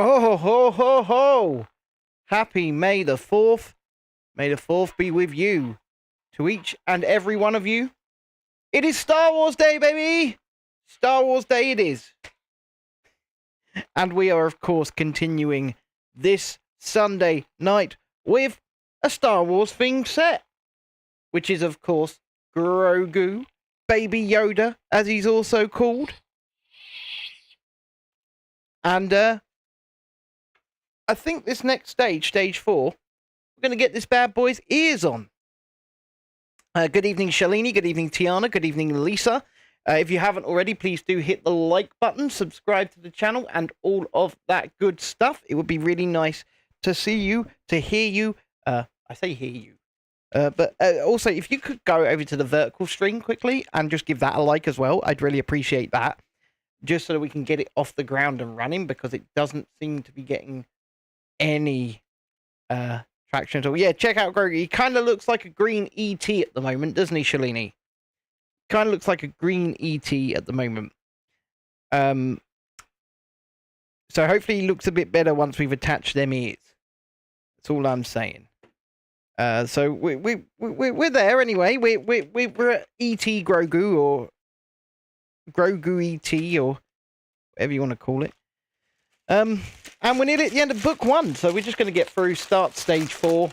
Oh, ho, ho, ho! Happy May the 4th. May the 4th be with you. To each and every one of you. It is Star Wars Day, baby! Star Wars Day it is. And we are, of course, continuing this Sunday night with a Star Wars themed set. Which is, of course, Grogu, Baby Yoda, as he's also called. And, I think this next stage, stage 4, we're going to get this bad boy's ears on. Good evening, Shalini. Good evening, Tiana. Good evening, Lisa. If you haven't already, please do hit the like button, subscribe to the channel, and all of that good stuff. It would be really nice to see you, to hear you. I say hear you. But also, if you could go over to the vertical stream quickly and just give that a like as well, I'd really appreciate that. Just so that we can get it off the ground and running, because it doesn't seem to be getting any traction at all. Yeah, check out Grogu. He kind of looks like a green ET at the moment, doesn't he, Shalini? Kind of looks like a green ET at the moment. So hopefully he looks a bit better once we've attached them ears. That's all I'm saying. So we're there anyway. We're at ET Grogu, or Grogu ET, or whatever you want to call it. And we're nearly at the end of book 1, so we're just going to get through, start stage 4.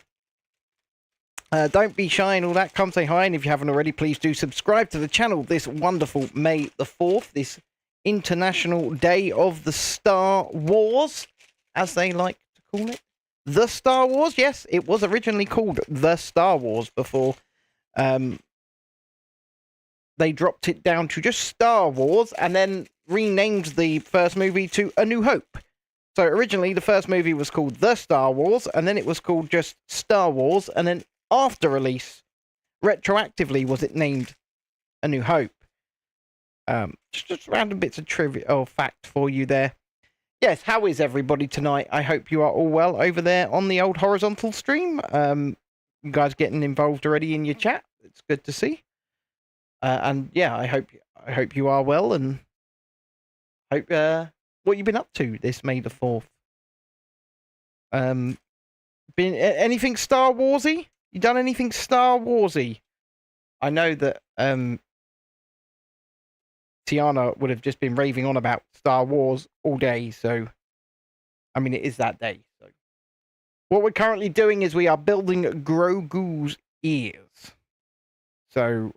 Don't be shy and all that. Come say hi, and if you haven't already, please do subscribe to the channel this wonderful May the 4th, this International Day of the Star Wars, as they like to call it. The Star Wars, yes, it was originally called The Star Wars before they dropped it down to just Star Wars, and then renamed the first movie to A New Hope. So originally the first movie was called The Star Wars, and then it was called just Star Wars, and then after release, retroactively, was it named A New Hope. Just random bits of trivia or fact for you there. Yes, how is everybody tonight? I hope you are all well over there on the old horizontal stream. You guys getting involved already in your chat. It's good to see. And yeah, I hope you are well, and hope what you've been up to this May the 4th. Been anything Star Warsy? You done anything Star Warsy? I know that Tiana would have just been raving on about Star Wars all day, so I mean it is that day. So what we're currently doing is we are building Grogu's ears. So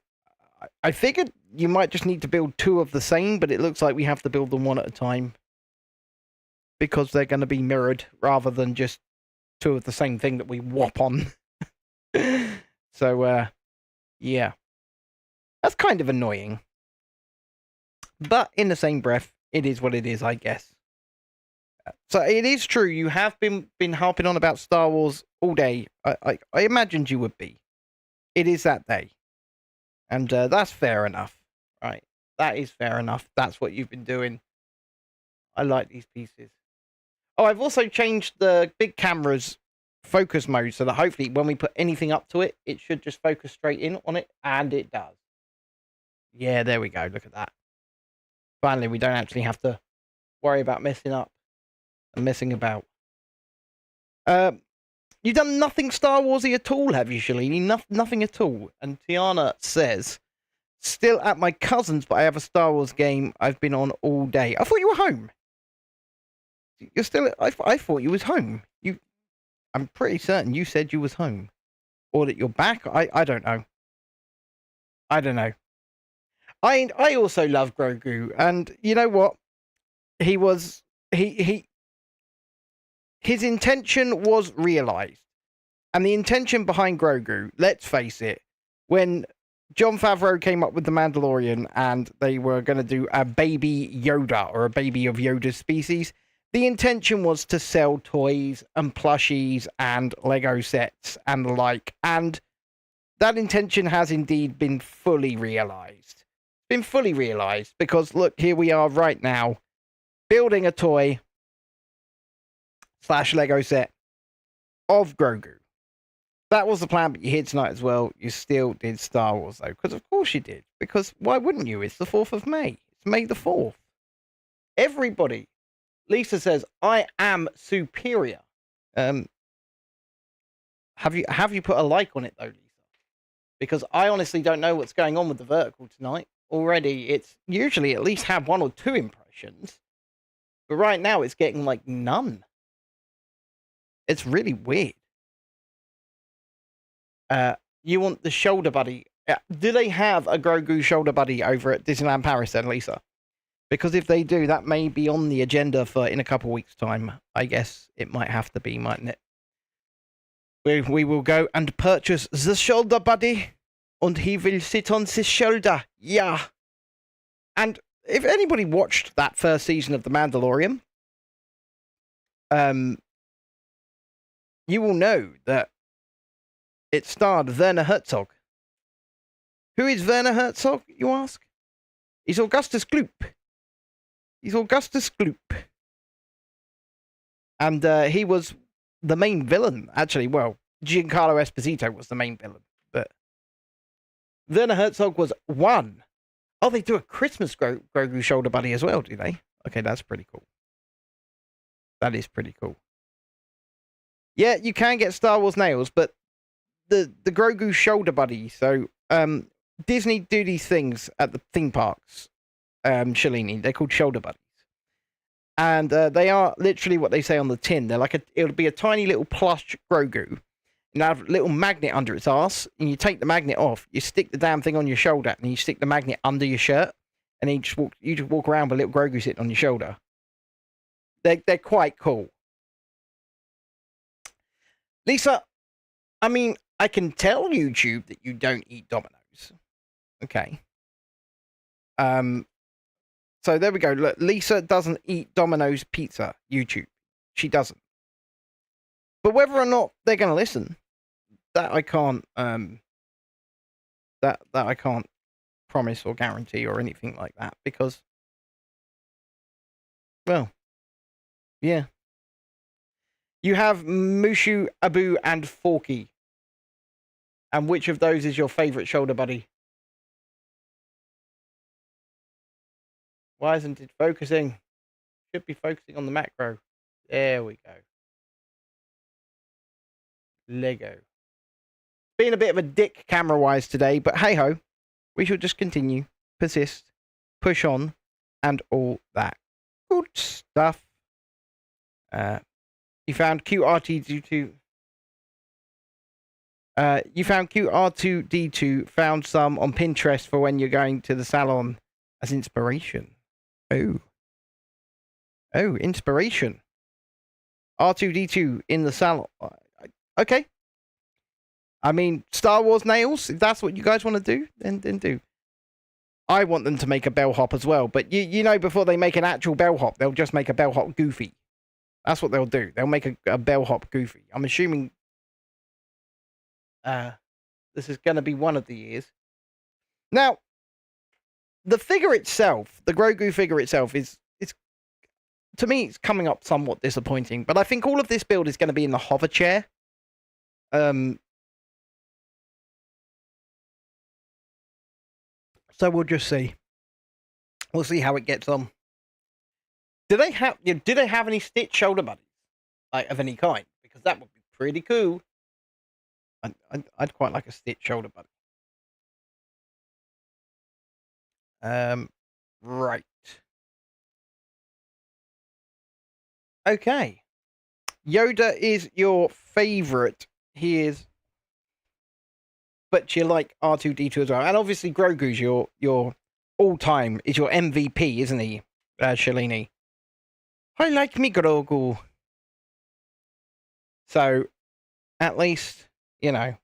I figured you might just need to build 2 of the same, but it looks like we have to build them 1 at a time, because they're going to be mirrored rather than just 2 of the same thing that we whop on. So, yeah. That's kind of annoying. But in the same breath, it is what it is, I guess. So it is true, you have been harping on about Star Wars all day. I imagined you would be. It is that day. And that's fair enough, right? That is fair enough. That's what you've been doing. I like these pieces. Oh, I've also changed the big camera's focus mode so that hopefully when we put anything up to it, it should just focus straight in on it, and it does. Yeah, there we go. Look at that. Finally, we don't actually have to worry about messing up and messing about. You've done nothing Star Warsy at all, have you, Shalini? Nothing at all. And Tiana says, still at my cousin's, but I have a Star Wars game I've been on all day. I thought you were home. You're still... I thought you was home. I'm pretty certain you said you was home. Or that you're back. I don't know. I don't know. I also love Grogu. And you know what? His intention was realized. And the intention behind Grogu, let's face it, when Jon Favreau came up with the Mandalorian and they were going to do a baby Yoda, or a baby of Yoda's species, the intention was to sell toys and plushies and Lego sets and the like. And that intention has indeed been fully realized. Been fully realized, because look, here we are right now, building a toy / Lego set of Grogu. That was the plan, but you're here tonight as well. You still did Star Wars, though, because of course you did. Because why wouldn't you? It's the 4th of May. It's May the 4th. Everybody Lisa says, I am superior. Have you put a like on it though, Lisa? Because I honestly don't know what's going on with the vertical tonight. Already, it's usually at least have 1 or 2 impressions. But right now, it's getting like none. It's really weird. You want the shoulder buddy. Do they have a Grogu shoulder buddy over at Disneyland Paris then, Lisa? Because if they do, that may be on the agenda for in a couple of weeks' time. I guess it might have to be, mightn't it? We will go and purchase the shoulder buddy. And he will sit on his shoulder. Yeah. And if anybody watched that first season of The Mandalorian, you will know that it starred Werner Herzog. Who is Werner Herzog, you ask? He's Augustus Gloop. And he was the main villain, actually. Well, Giancarlo Esposito was the main villain, but Werner Herzog was one. Oh, they do a Christmas Grogu shoulder buddy as well, do they? Okay, that's pretty cool. That is pretty cool. Yeah, you can get Star Wars nails, but the Grogu shoulder buddy. So Disney do these things at the theme parks, Shalini. They're called shoulder buddies. And they are literally what they say on the tin. They're like it'll be a tiny little plush Grogu. And have a little magnet under its ass, and you take the magnet off, you stick the damn thing on your shoulder, and you stick the magnet under your shirt, and you just walk around with a little Grogu sitting on your shoulder. They're quite cool. Lisa, I mean, I can tell YouTube that you don't eat Domino's. Okay. So there we go. Look, Lisa doesn't eat Domino's pizza. YouTube. She doesn't. But whether or not they're going to listen, that I can't that I can't promise or guarantee or anything like that, because, well, yeah. You have Mushu, Abu, and Forky. And which of those is your favorite shoulder buddy? Why isn't it focusing? Should be focusing on the macro. There we go. Lego. Being a bit of a dick camera-wise today, but hey-ho. We shall just continue, persist, push on, and all that good stuff. You found QRT2. You found QR2D2. Found some on Pinterest for when you're going to the salon as inspiration. Oh, inspiration. R2D2 in the salon. Okay. I mean, Star Wars nails, if that's what you guys want to do, then do. I want them to make a bellhop as well, but you know, before they make an actual bellhop, they'll just make a bellhop Goofy. That's what they'll do. They'll make a bellhop Goofy. I'm assuming this is going to be one of the years. Now, the figure itself, the Grogu figure itself, it's to me, it's coming up somewhat disappointing, but I think all of this build is going to be in the hover chair. So we'll just see. We'll see how it gets on. Do they have any Stitch shoulder buddies, like of any kind? Because that would be pretty cool. I'd quite like a Stitch shoulder buddy. Right. Okay. Yoda is your favorite. He is. But you like R2D2 as well. And obviously Grogu's your all-time, is your MVP, isn't he, Shalini? I like me Grogu. So, at least, you know, at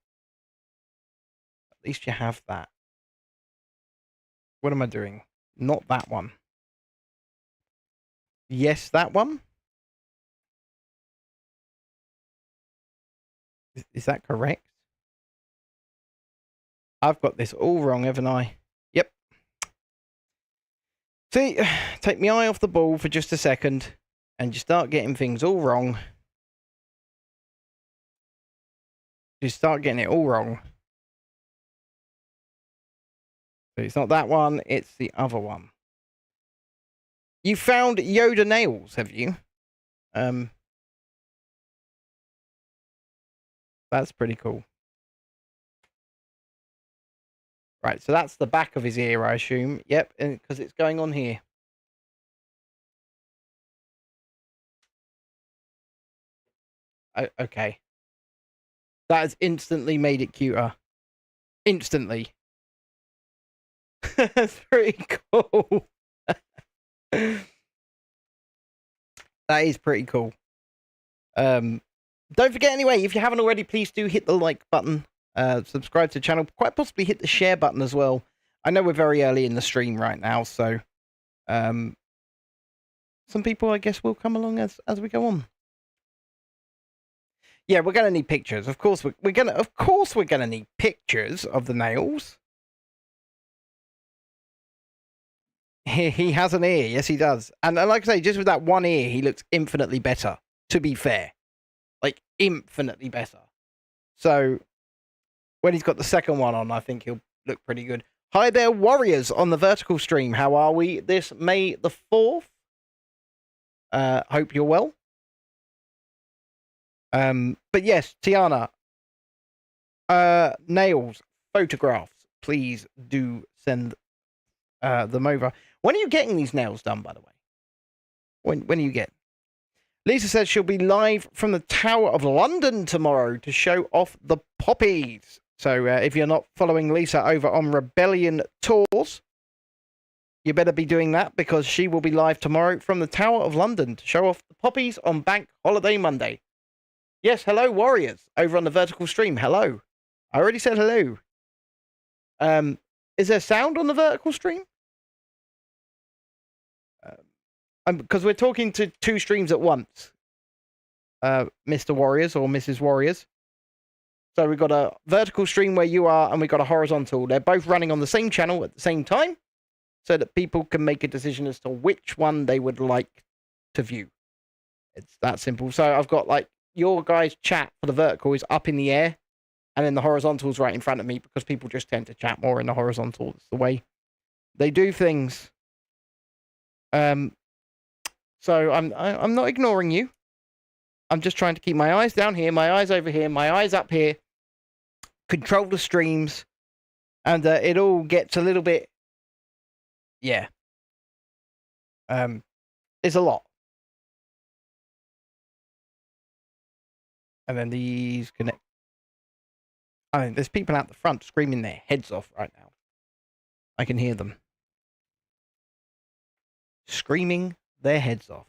least you have that. What am I doing? Not that one. Yes, that one? Is that correct? I've got this all wrong, haven't I? Yep. See, take my eye off the ball for just a second, and you start getting things all wrong. You start getting it all wrong. So it's not that one, it's the other one. You found Yoda nails, have you? That's pretty cool. Right, so that's the back of his ear, I assume. Yep, because it's going on here. Okay. That has instantly made it cuter. Instantly. That's pretty cool. That is pretty cool. Don't forget anyway, if you haven't already, please do hit the like button. Subscribe to the channel. Quite possibly hit the share button as well. I know we're very early in the stream right now, so some people, I guess, will come along as we go on. Yeah, we're gonna need pictures. Of course, we're gonna need pictures of the nails. He has an ear, yes, he does. And like I say, just with that one ear, he looks infinitely better. To be fair, like infinitely better. So when he's got the second one on, I think he'll look pretty good. Hi there, warriors on the vertical stream. How are we this May the 4th? Hope you're well. But yes, Tiana, nails, photographs, please do send them over. When are you getting these nails done, by the way? When are you getting? Lisa says she'll be live from the Tower of London tomorrow to show off the poppies. So if you're not following Lisa over on Rebellion Tours, you better be doing that, because she will be live tomorrow from the Tower of London to show off the poppies on Bank Holiday Monday. Yes, hello, warriors, over on the vertical stream. Hello. I already said hello. Is there sound on the vertical stream? Because we're talking to two streams at once, Mr. Warriors or Mrs. Warriors. So we've got a vertical stream where you are, and we've got a horizontal. They're both running on the same channel at the same time, so that people can make a decision as to which one they would like to view. It's that simple. So I've got, like, your guys' chat for the vertical is up in the air, and then the horizontal is right in front of me, because people just tend to chat more in the horizontal. It's the way they do things. So I'm not ignoring you. I'm just trying to keep my eyes down here, my eyes over here, my eyes up here, control the streams, and it all gets a little bit, yeah. It's a lot. And then these connect. I mean, there's people out the front screaming their heads off right now. I can hear them screaming their heads off.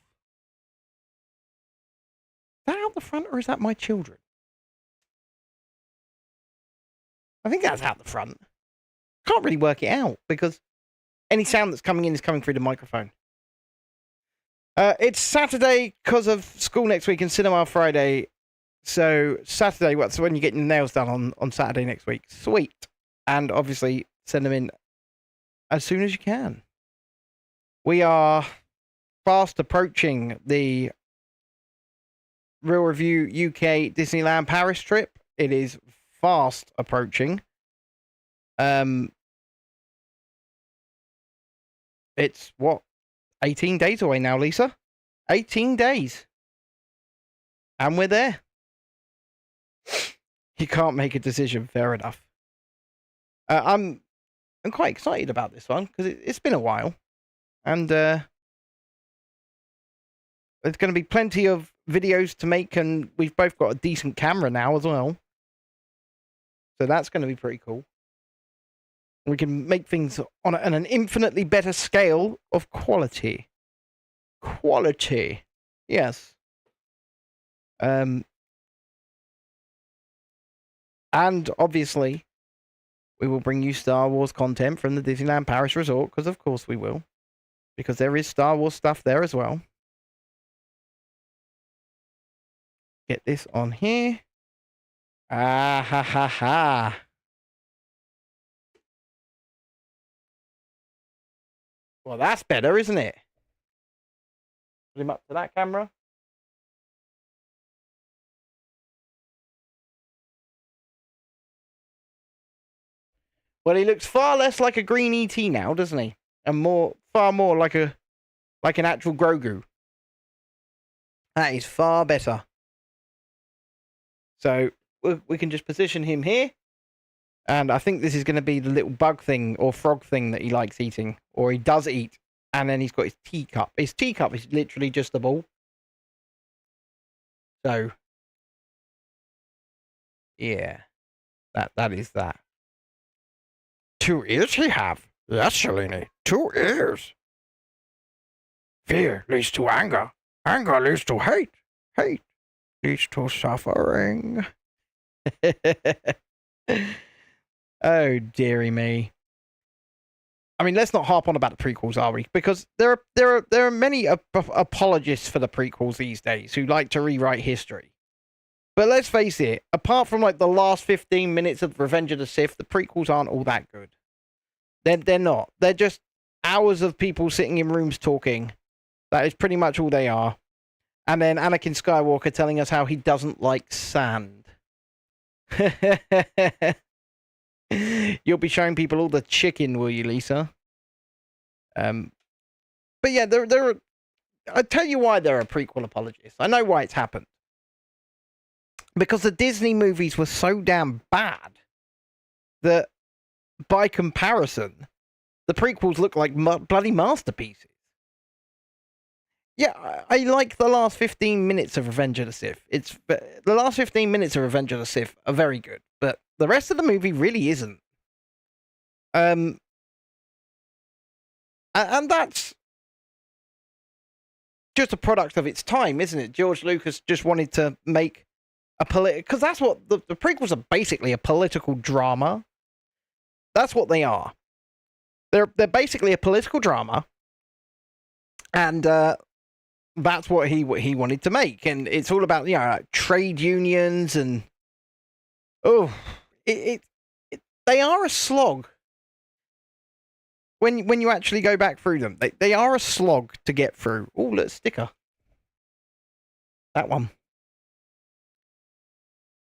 Is that out the front, or is that my children? I think that's out the front. Can't really work it out, because any sound that's coming in is coming through the microphone. It's Saturday because of school next week and cinema Friday. So Saturday, what's when you get your nails done on Saturday next week? Sweet. And obviously send them in as soon as you can. We are fast approaching the Real Review UK Disneyland Paris trip. It is fast approaching. It's what, 18 days away now, Lisa? 18 days. And we're there. You can't make a decision, fair enough. I'm quite excited about this one, because it's been a while. And there's going to be plenty of videos to make, and we've both got a decent camera now as well. So that's going to be pretty cool. We can make things on an infinitely better scale of quality. Quality. Yes. And obviously, we will bring you Star Wars content from the Disneyland Paris Resort, because of course we will. Because there is Star Wars stuff there as well. Get this on here. Ah, ha, ha, ha. Well, that's better, isn't it? Put him up to that camera. Well, he looks far less like a green ET now, doesn't he? And far more like a like an actual Grogu. That is far better. So we can just position him here. And I think this is going to be the little bug thing or frog thing that he likes eating. Or he does eat. And then he's got his teacup. His teacup is literally just a ball. So, yeah. That is that. 2 ears he have. Yes, Shalini. 2 ears. Fear leads to anger. Anger leads to hate. Hate leads to suffering. Oh, dearie me. I mean, let's not harp on about the prequels, are we? Because there are many apologists for the prequels these days who like to rewrite history. But let's face it, apart from like the last 15 minutes of Revenge of the Sith, the prequels aren't all that good. They're not. They're just hours of people sitting in rooms talking. That is pretty much all they are. And then Anakin Skywalker telling us how he doesn't like sand. You'll be showing people all the chicken, will you, Lisa? But yeah, there are. I'll tell you why there are prequel apologists. I know why it's happened. Because the Disney movies were so damn bad that, by comparison, the prequels look like bloody masterpieces. Yeah, I like the last 15 minutes of Revenge of the Sith. The last 15 minutes of Revenge of the Sith are very good, but the rest of the movie really isn't. And that's just a product of its time, isn't it? George Lucas just wanted to make a because that's what the prequels are, basically a political drama. That's what they are. They're basically a political drama, and that's what he wanted to make, and it's all about trade unions and they are a slog. When you actually go back through them, they are a slog to get through. Oh, look, sticker. That one.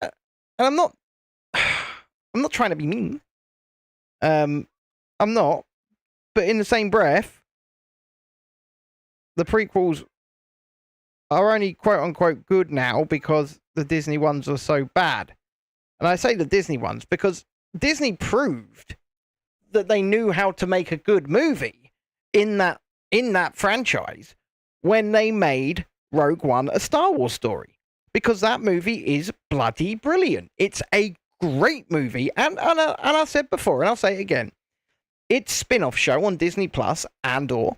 And I'm not trying to be mean. I'm not. But in the same breath, the prequels are only quote unquote good now because the Disney ones are so bad. And I say the Disney ones because Disney proved that they knew how to make a good movie in that franchise when they made Rogue One a Star Wars story, because that movie is bloody brilliant. It's a great movie, and I said before, and I'll say it again, its spin-off show on Disney Plus Andor,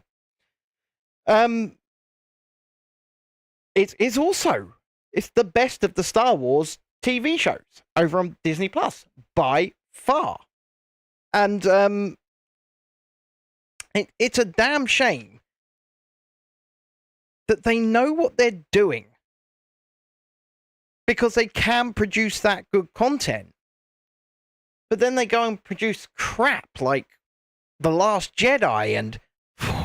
it's also the best of the Star Wars TV shows over on Disney Plus by far. And it's a damn shame that they know what they're doing, because they can produce that good content, but then they go and produce crap like The Last Jedi and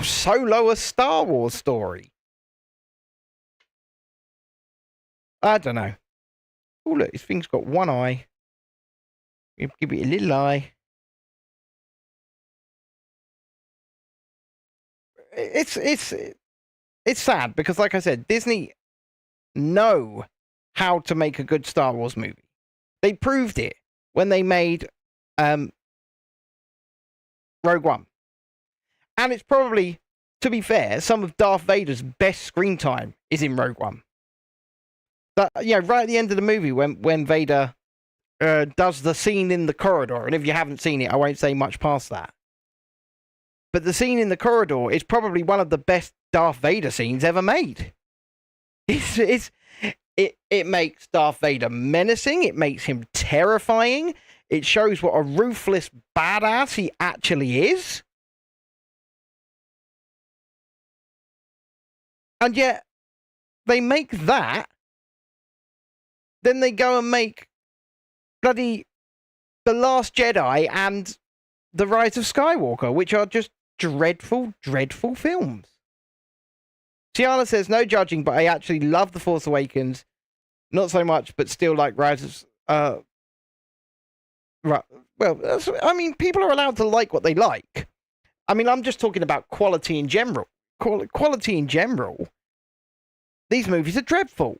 Solo, a Star Wars story. I don't know. Oh, look, this thing's got one eye. Give it a little eye. It's sad because, like I said, Disney know how to make a good Star Wars movie. They proved it when they made Rogue One. And it's probably, to be fair, some of Darth Vader's best screen time is in Rogue One. But, right at the end of the movie when Vader does the scene in the corridor, and if you haven't seen it, I won't say much past that. But the scene in the corridor is probably one of the best Darth Vader scenes ever made. It makes Darth Vader menacing. It makes him terrifying. It shows what a ruthless badass he actually is. And yet, they make that. Then they go and make bloody The Last Jedi and The Rise of Skywalker, which are just dreadful, dreadful films. Tiana says, no judging, but I actually love The Force Awakens. Not so much, but still like Rise of... right. Well, I mean, people are allowed to like what they like. I mean, I'm just talking about quality in general. quality in general, these movies are dreadful.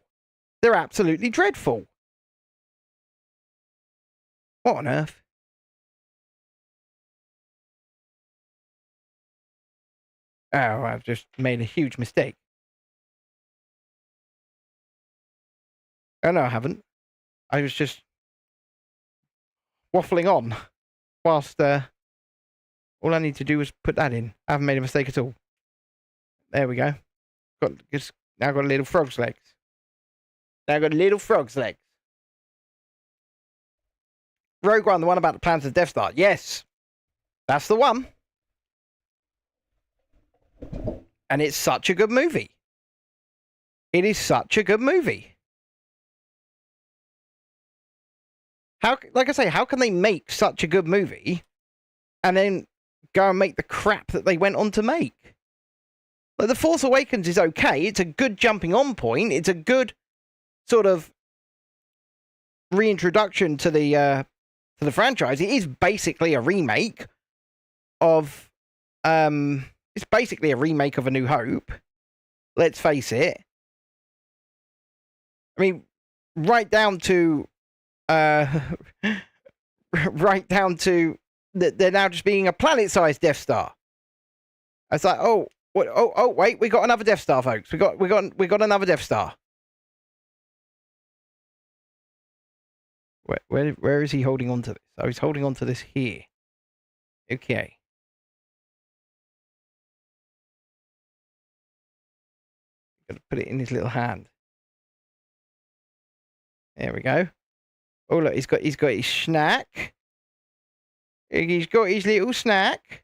They're absolutely dreadful. What on earth? Oh, I've just made a huge mistake. Oh, no, I haven't. I was just waffling on whilst all I need to do is put that in. I haven't made a mistake at all. There we go. Now got a little frog's legs. Now got a little frog's legs. Rogue One, the one about the plans of Death Star. Yes, that's the one. And it's such a good movie. It is such a good movie. Like I say, how can they make such a good movie and then go and make the crap that they went on to make? Like, The Force Awakens is okay. It's a good jumping on point. It's a good sort of reintroduction to the franchise. It is basically a remake of it's basically a remake of A New Hope. Let's face it. I mean, right down to right down to that they're now just being a planet-sized Death Star. It's like, oh, what? Oh, wait, we got another Death Star, folks. We got another Death Star. Where is he holding on to this? Oh, he's holding on to this here. Okay. Got to put it in his little hand. There we go. Oh, look, he's got his snack. He's got his little snack.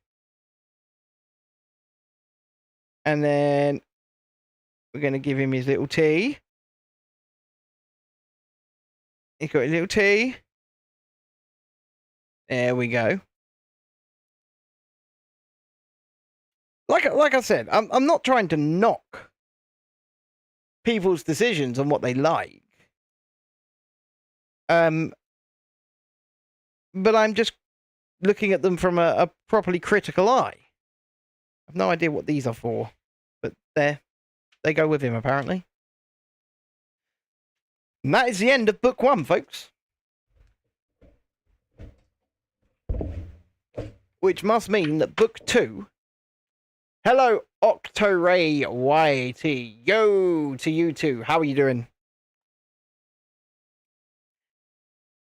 And then we're going to give him his little tea. He's got a little tea. There we go. Like I said, I'm not trying to knock people's decisions on what they like. But I'm just looking at them from a properly critical eye. I've no idea what these are for, but they go with him apparently. And that is the end of book 1, folks. Which must mean that book 2. Hello, Octoray YT. Yo to you too. How are you doing?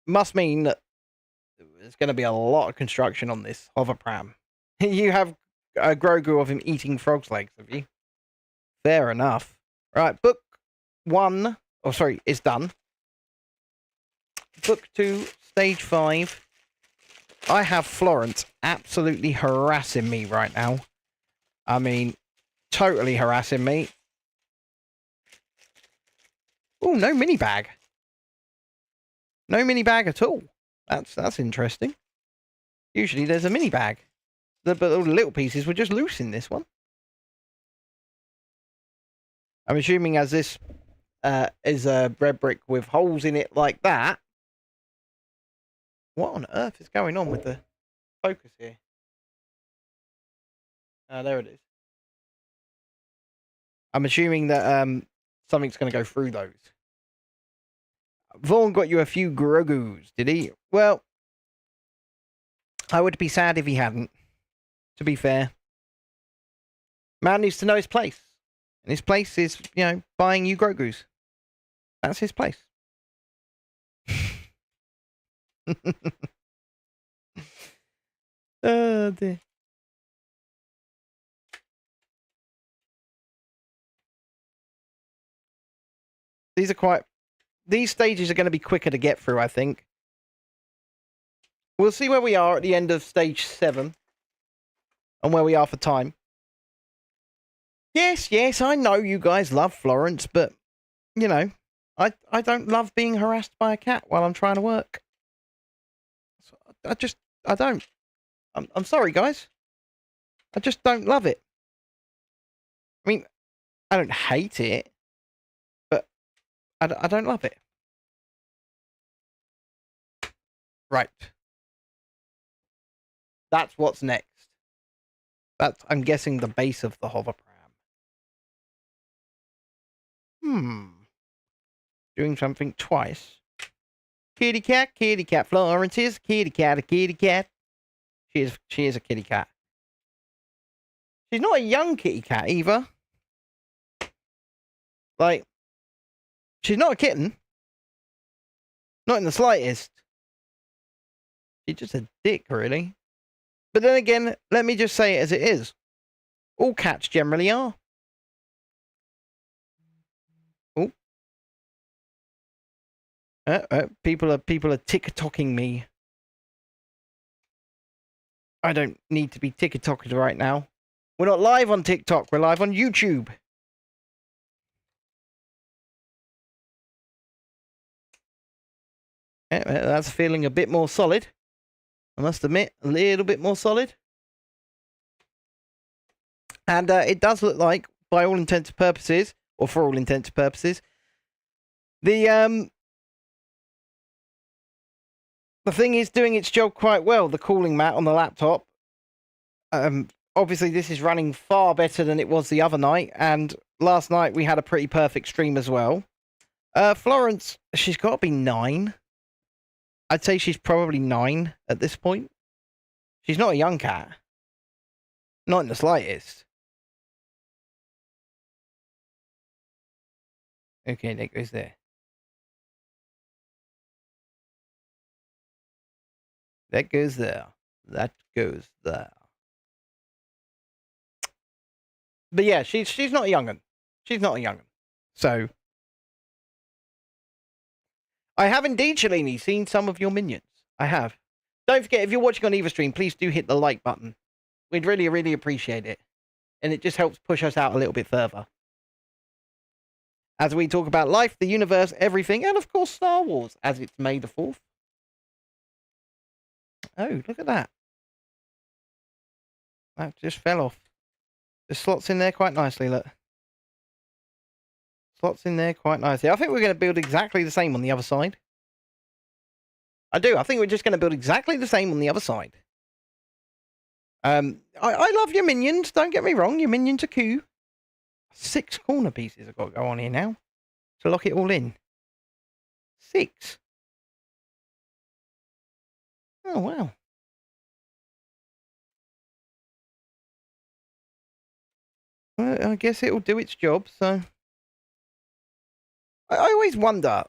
Must mean that there's going to be a lot of construction on this hover pram. You have a Grogu of him eating frog's legs, have you? Fair enough. Right, book 1. Oh, sorry, is done. Book 2, stage 5. I have Florence absolutely harassing me right now. I mean, totally harassing me. Oh, no mini bag. No mini bag at all. That's interesting. Usually there's a mini bag. But all the little pieces were just loose in this one. I'm assuming as this is a red brick with holes in it like that. What on earth is going on with the focus here? There it is. I'm assuming that something's going to go through those. Vaughn got you a few Grogus, did he? Well, I would be sad if he hadn't, to be fair. Man needs to know his place. And his place is, buying you Grogus. That's his place. Oh, dear. These stages are going to be quicker to get through, I think. We'll see where we are at the end of stage 7. And where we are for time. Yes, I know you guys love Florence, but, I don't love being harassed by a cat while I'm trying to work. I don't. I'm sorry, guys. I just don't love it. I mean, I don't hate it, but I don't love it. Right. That's what's next. That's, I'm guessing, the base of the hover pram. Doing something twice. Kitty cat, Florence is a kitty cat, a kitty cat. She is a kitty cat. She's not a young kitty cat either. Like, she's not a kitten. Not in the slightest. She's just a dick, really. But then again, let me just say it as it is. All cats generally are. Oh. People are tick-tocking me. I don't need to be tick-tocked right now. We're not live on TikTok. We're live on YouTube. That's feeling a bit more solid. I must admit, a little bit more solid. And it does look like, by all intents and purposes, or for all intents and purposes, the thing is doing its job quite well. The cooling mat on the laptop. Obviously, this is running far better than it was the other night. And last night, we had a pretty perfect stream as well. Florence, she's got to be 9. I'd say she's probably 9 at this point. She's not a young cat. Not in the slightest. Okay, that goes there. That goes there. That goes there. But yeah, she's not a young'un. She's not a young'un. So I have indeed, Shalini, seen some of your minions. I have. Don't forget, if you're watching on either stream, please do hit the like button. We'd really, really appreciate it. And it just helps push us out a little bit further. As we talk about life, the universe, everything, and of course Star Wars, as it's May the 4th. Oh, look at that. That just fell off. The slots in there quite nicely, look. Slots in there quite nicely. I think we're going to build exactly the same on the other side. I do. I think we're just going to build exactly the same on the other side. I love your minions. Don't get me wrong. Your minions are cool. 6 corner pieces I've got to go on here now to lock it all in. 6. Oh, wow. Well, I guess it'll do its job, so... I always wonder,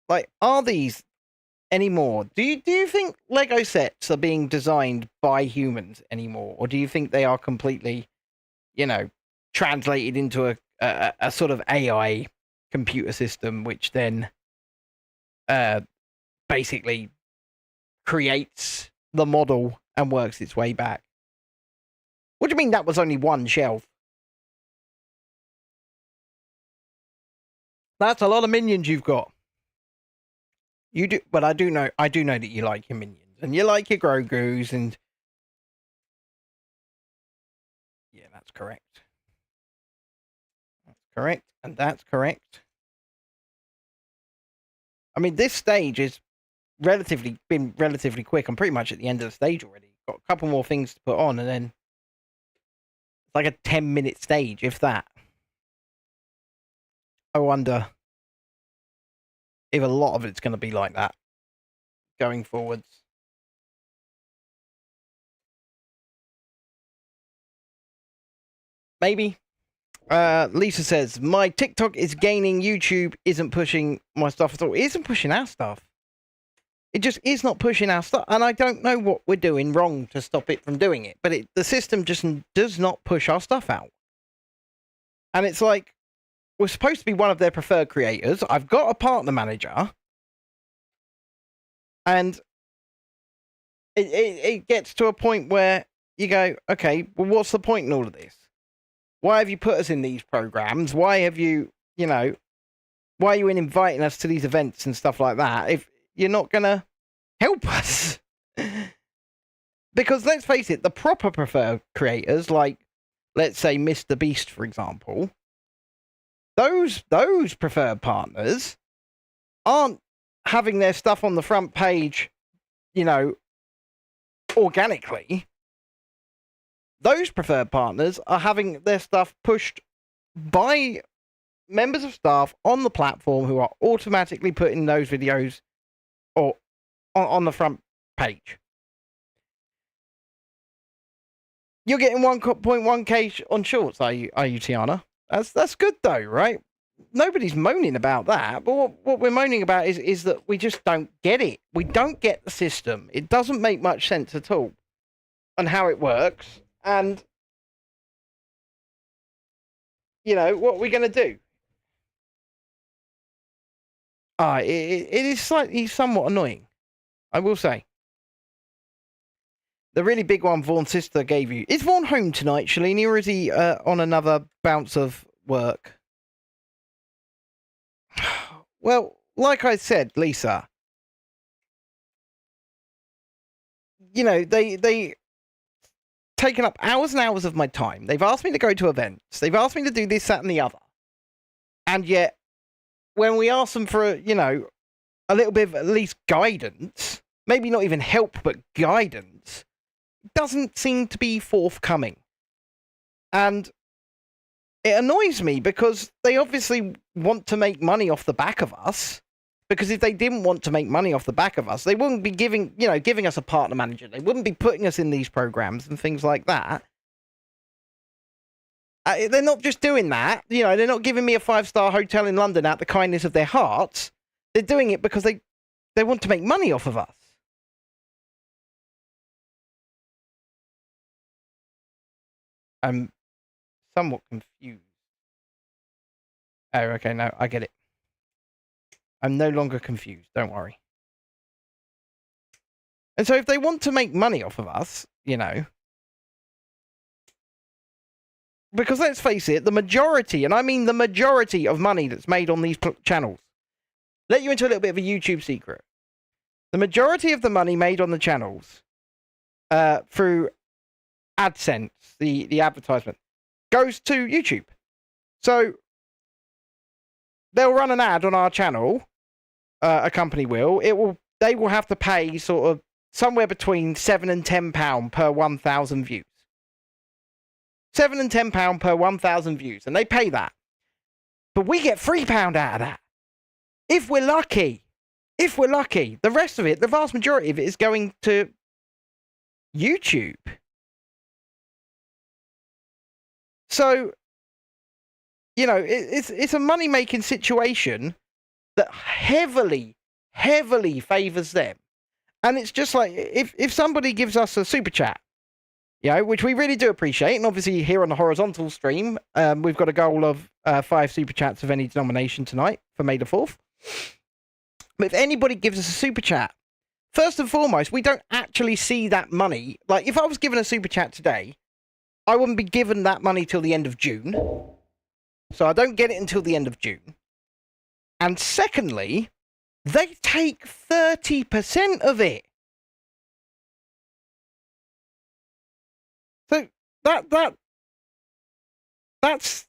like, are these anymore? Do you think Lego sets are being designed by humans anymore? Or do you think they are completely, you know, translated into a sort of AI computer system, which then basically creates the model and works its way back? What do you mean that was only one shelf? That's a lot of minions you've got. You do, but I do know that you like your minions and you like your Grogus, and yeah, that's correct. That's correct, and that's correct. I mean, this stage has been relatively quick. I'm pretty much at the end of the stage already. Got a couple more things to put on, and then it's like a 10-minute stage, if that. I wonder if a lot of it's going to be like that going forwards. Maybe. Lisa says, my TikTok is gaining, YouTube isn't pushing my stuff at all. It isn't pushing our stuff. It just is not pushing our stuff. And I don't know what we're doing wrong to stop it from doing it. But the system just does not push our stuff out. And it's like, we're supposed to be one of their preferred creators. I've got a partner manager. And it gets to a point where you go, okay, well, what's the point in all of this? Why have you put us in these programs? Why have you, why are you inviting us to these events and stuff like that if you're not going to help us? Because let's face it, the proper preferred creators, like, let's say Mr. Beast, for example, those preferred partners aren't having their stuff on the front page, organically. Those preferred partners are having their stuff pushed by members of staff on the platform who are automatically putting those videos or on the front page. You're getting 1.1k on shorts, are you, Tiana? That's good though, right? Nobody's moaning about that, but what we're moaning about is that we just don't get it. We don't get the system. It doesn't make much sense at all on how it works. And, you know, what are we going to do? It is slightly somewhat annoying, I will say. The really big one Vaughn's sister gave you. Is Vaughn home tonight, Shalini, or is he on another bounce of work? Well, like I said, Lisa, you know, they taken up hours and hours of my time. They've asked me to go to events. They've asked me to do this, that, and the other. And yet, when we ask them for, you know, a little bit of at least guidance, maybe not even help, but guidance, doesn't seem to be forthcoming. And it annoys me because they obviously want to make money off the back of us. Because if they didn't want to make money off the back of us, they wouldn't be giving us a partner manager. They wouldn't be putting us in these programs and things like that. They're not just doing that. You know, they're not giving me a 5-star hotel in London out the kindness of their hearts. They're doing it because they want to make money off of us. I'm somewhat confused. Oh, okay, no, I get it. I'm no longer confused, don't worry. And so if they want to make money off of us, you know, because let's face it, the majority, and I mean the majority of money that's made on these channels, let you into a little bit of a YouTube secret. The majority of the money made on the channels through AdSense, the advertisement, goes to YouTube. So they'll run an ad on our channel, a company will. They will have to pay sort of somewhere between £7 and £10 per 1,000 views. £7 and £10 per 1,000 views, and they pay that. But we get £3 out of that. If we're lucky. If we're lucky. The rest of it, the vast majority of it is going to YouTube. So, you know, it's a money-making situation that heavily favours them. And it's just like, if somebody gives us a super chat, you know, which we really do appreciate, and obviously here on the horizontal stream, we've got a goal of 5 super chats of any denomination tonight for May the 4th. But if anybody gives us a super chat, first and foremost, we don't actually see that money. Like, if I was given a super chat today, I wouldn't be given that money till the end of June. So I don't get it until the end of June. And secondly, they take 30% of it. So that's,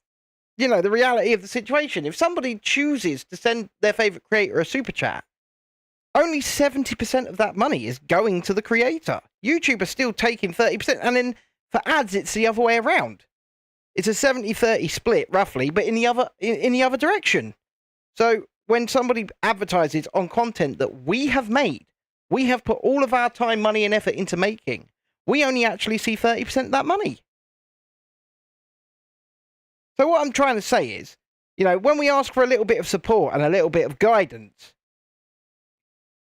you know, the reality of the situation. If somebody chooses to send their favourite creator a super chat, only 70% of that money is going to the creator. YouTube are still taking 30%, and then for ads, it's the other way around. It's a 70-30 split, roughly, but in the other direction. So when somebody advertises on content that we have made, we have put all of our time, money, and effort into making, we only actually see 30% of that money. So what I'm trying to say is, you know, when we ask for a little bit of support and a little bit of guidance,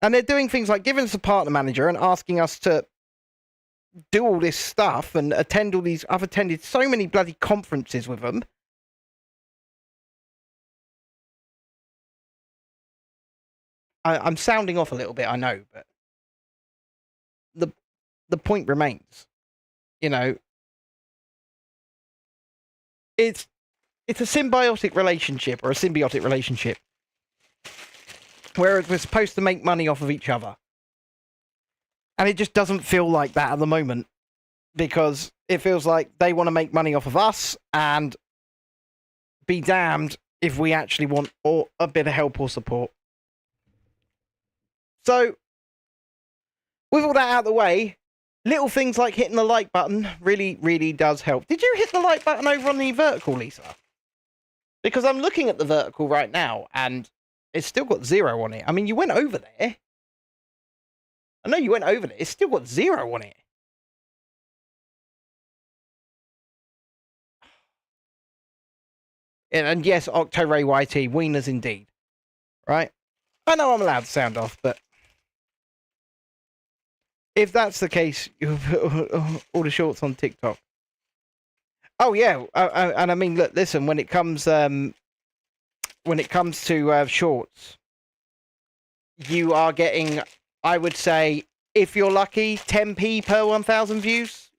and they're doing things like giving us a partner manager and asking us to do all this stuff and attend all these. I've attended so many bloody conferences with them. I'm sounding off a little bit, I know, but the point remains. You know, it's a symbiotic relationship, or a symbiotic relationship, where we're supposed to make money off of each other. And it just doesn't feel like that at the moment, because it feels like they want to make money off of us, and be damned if we actually want a bit of help or support. So, with all that out of the way, little things like hitting the like button really, really does help. Did you hit the like button over on the vertical, Lisa? Because I'm looking at the vertical right now, and it's still got 0 on it. I mean, you went over there. I know you went over there. It's still got 0 on it. And yes, Octo-Ray YT, wieners indeed. Right? I know I'm allowed to sound off, but if that's the case, you put all the shorts on TikTok. Oh yeah, and I mean, look, listen. When it comes to shorts, you are getting, I would say, if you're lucky, 10p per 1,000 views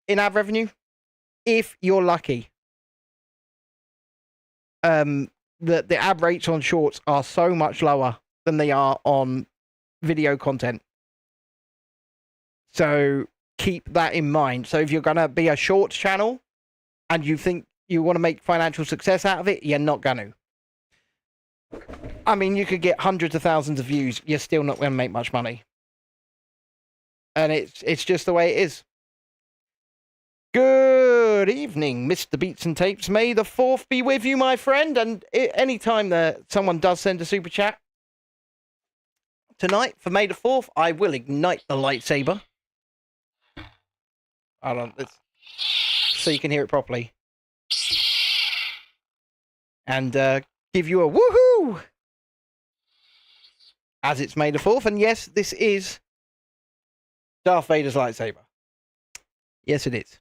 in ad revenue. If you're lucky. The ad rates on shorts are so much lower than they are on video content. So keep that in mind. So if you're going to be a shorts channel and you think you want to make financial success out of it, you're not going to. I mean, you could get hundreds of thousands of views. You're still not going to make much money. And it's just the way it is. Good evening, Mr. Beats and Tapes. May the 4th be with you, my friend. And any time that someone does send a super chat tonight for May the 4th, I will ignite the lightsaber. Hold on, so you can hear it properly. And give you a woohoo! As it's May the 4th. And yes, this is Darth Vader's lightsaber. Yes, it is.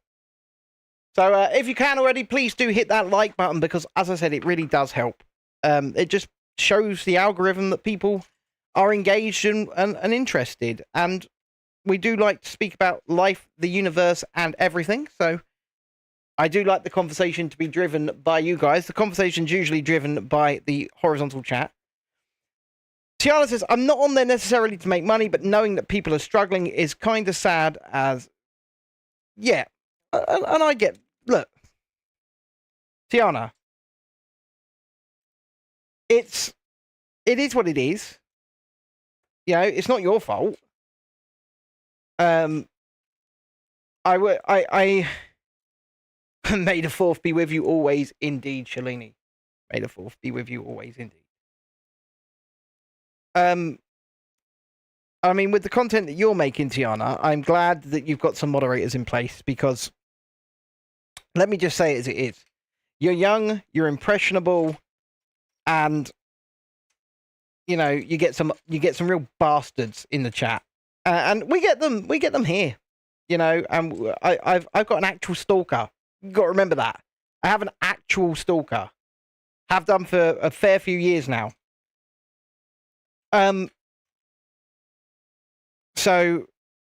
So if you can already, please do hit that like button because, as I said, it really does help. It just shows the algorithm that people are engaged and interested. And we do like to speak about life, the universe, and everything. So I do like the conversation to be driven by you guys. The conversation's usually driven by the horizontal chat. Tiana says, I'm not on there necessarily to make money, but knowing that people are struggling is kind of sad as... Yeah. And I get... Look. Tiana. It is what it is. You know, it's not your fault. I May the 4th be with you always, indeed, Shalini. May the 4th be with you always, indeed. I mean, with the content that you're making, Tiana, I'm glad that you've got some moderators in place because let me just say it as it is. You're young, you're impressionable, and you know, you get some real bastards in the chat. And we get them here. You know, and I've got an actual stalker. You've got to remember that. I have an actual stalker. Have done for a fair few years now. So,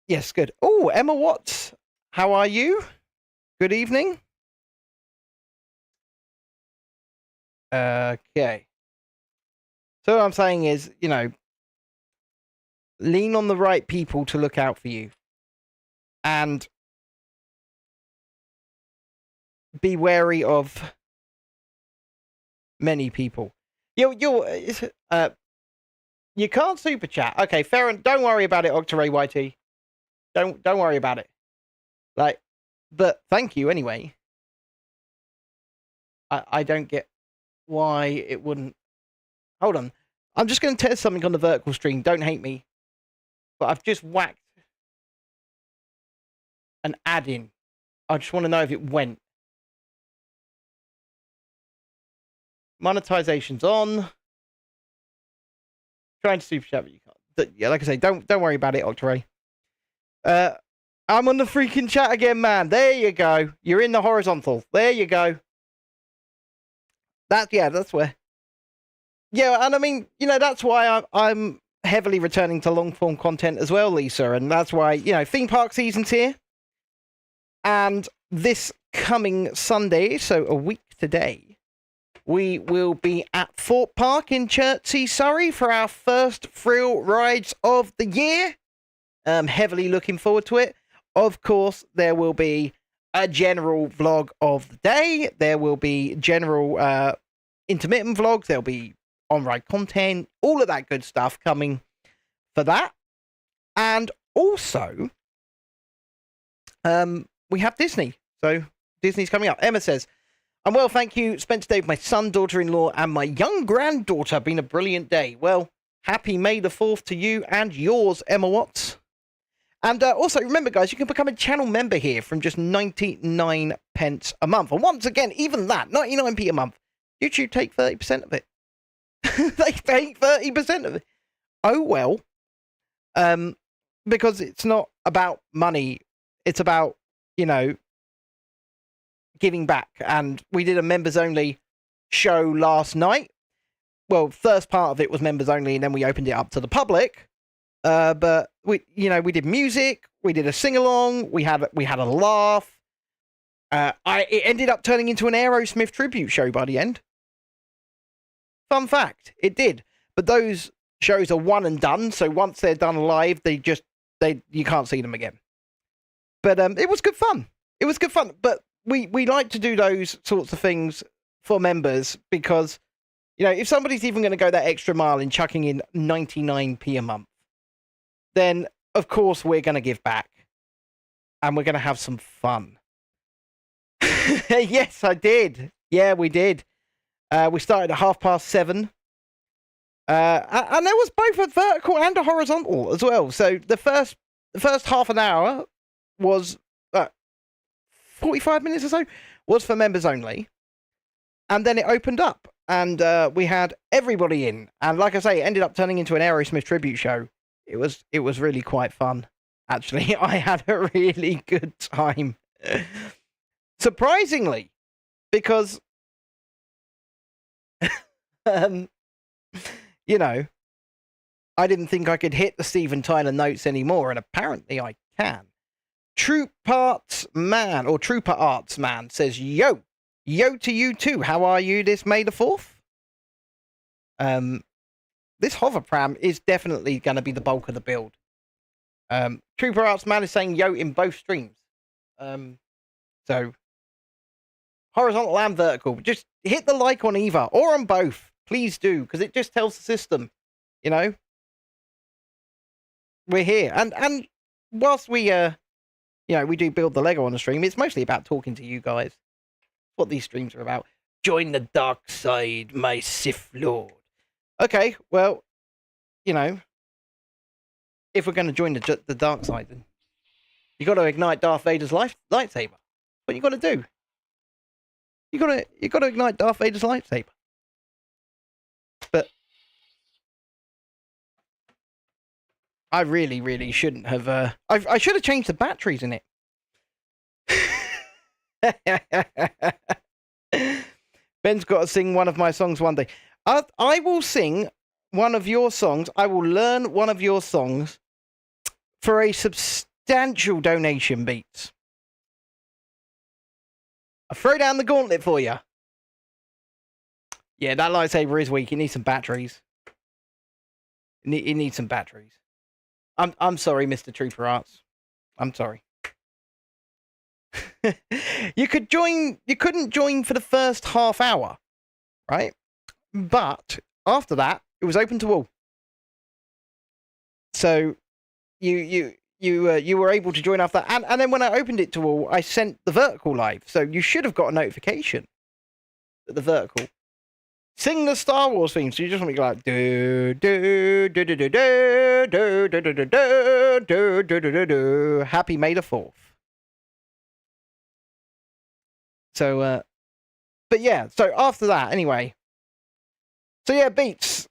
yes, good. Oh, Emma Watts, how are you? Good evening. Okay. So what I'm saying is, you know, lean on the right people to look out for you. And be wary of many people. You can't super chat. Okay, fair. Don't worry about it, Octo-Ray YT. Don't worry about it. Like, but thank you anyway. I don't get why it wouldn't. Hold on. I'm just going to test something on the vertical stream. Don't hate me. But I've just whacked an ad in. I just want to know if it went. Monetization's on. Trying to super chat, but you can't. Yeah, like I say, don't worry about it, Octo-Ray. I'm on the freaking chat again, man. There you go. You're in the horizontal. There you go. That's where. Yeah, and I mean, you know, that's why I'm heavily returning to long form content as well, Lisa, and that's why, you know, theme park season's here. And this coming Sunday, so a week today, we will be at Fort Park in Chertsey, Surrey for our first thrill rides of the year. Heavily looking forward to it. Of course, there will be a general vlog of the day. There will be general intermittent vlogs. There'll be on-ride content. All of that good stuff coming for that. And also, we have Disney. So Disney's coming up. Emma says, And well, thank you. Spent today with my son, daughter-in-law, and my young granddaughter. Been a brilliant day. Well, happy May the 4th to you and yours, Emma Watts. And also, remember, guys, you can become a channel member here from just 99 pence a month. And once again, even that, 99p a month, YouTube take 30% of it. They take 30% of it. Oh, well. Because it's not about money. It's about, you know, giving back. And we did a members-only show last night. Well, first part of it was members only, and then we opened it up to the public. But we did music, we did a sing-along, we had a laugh. It ended up turning into an Aerosmith tribute show by the end. Fun fact, it did. But those shows are one and done, so once they're done live, you can't see them again. But it was good fun. It was good fun. But we like to do those sorts of things for members because, you know, if somebody's even going to go that extra mile in chucking in 99p a month, then, of course, we're going to give back. And we're going to have some fun. Yes, I did. Yeah, we did. We started at 7:30. And there was both a vertical and a horizontal as well. So the first half an hour was 45 minutes or so was for members only. And then it opened up. And we had everybody in. And like I say, it ended up turning into an Aerosmith tribute show. It was really quite fun. Actually, I had a really good time. Surprisingly, because you know, I didn't think I could hit the Steven Tyler notes anymore, and apparently I can. Trooper Arts Man says, yo to you too. How are you this May the 4th? This hover pram is definitely going to be the bulk of the build. Trooper Arts Man is saying yo in both streams. So, horizontal and vertical. Just hit the like on either, or on both. Please do, because it just tells the system, you know, we're here. And whilst we, we do build the Lego on the stream, it's mostly about talking to you guys. That's what these streams are about. Join the dark side, my Sith Lord. Okay, well, you know, if we're going to join the dark side, then you got to ignite Darth Vader's lightsaber. What you got to do? You got to ignite Darth Vader's lightsaber. But I really, really shouldn't have. I should have changed the batteries in it. Ben's got to sing one of my songs one day. I will sing one of your songs. I will learn one of your songs for a substantial donation, Beats. I'll throw down the gauntlet for you. Yeah, that lightsaber is weak. It needs some batteries. It needs some batteries. I'm sorry, Mr. Trooper Arts. I'm sorry. You couldn't join for the first half hour, right? But after that, it was open to all. So you were able to join after that. And then when I opened it to all, I sent the vertical live. So you should have got a notification that the vertical. Sing the Star Wars theme. So you just want me to go like do do do do do do do do do do do do do do. Happy May the 4th. So but yeah, so after that anyway. So yeah, Beats.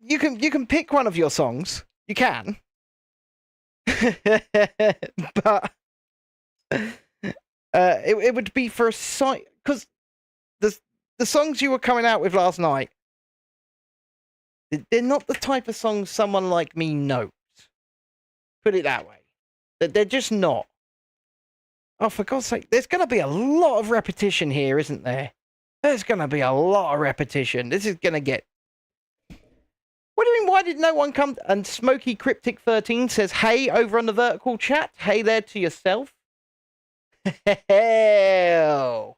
You can pick one of your songs. You can. But it would be for a site because the songs you were coming out with last night, they're not the type of songs someone like me knows. Put it that way. They're just not. Oh, for God's sake, there's going to be a lot of repetition here, isn't there? There's going to be a lot of repetition. This is going to get... What do you mean, why did no one come? And Smoky Cryptic 13 says, hey, over on the vertical chat. Hey there to yourself. Hell.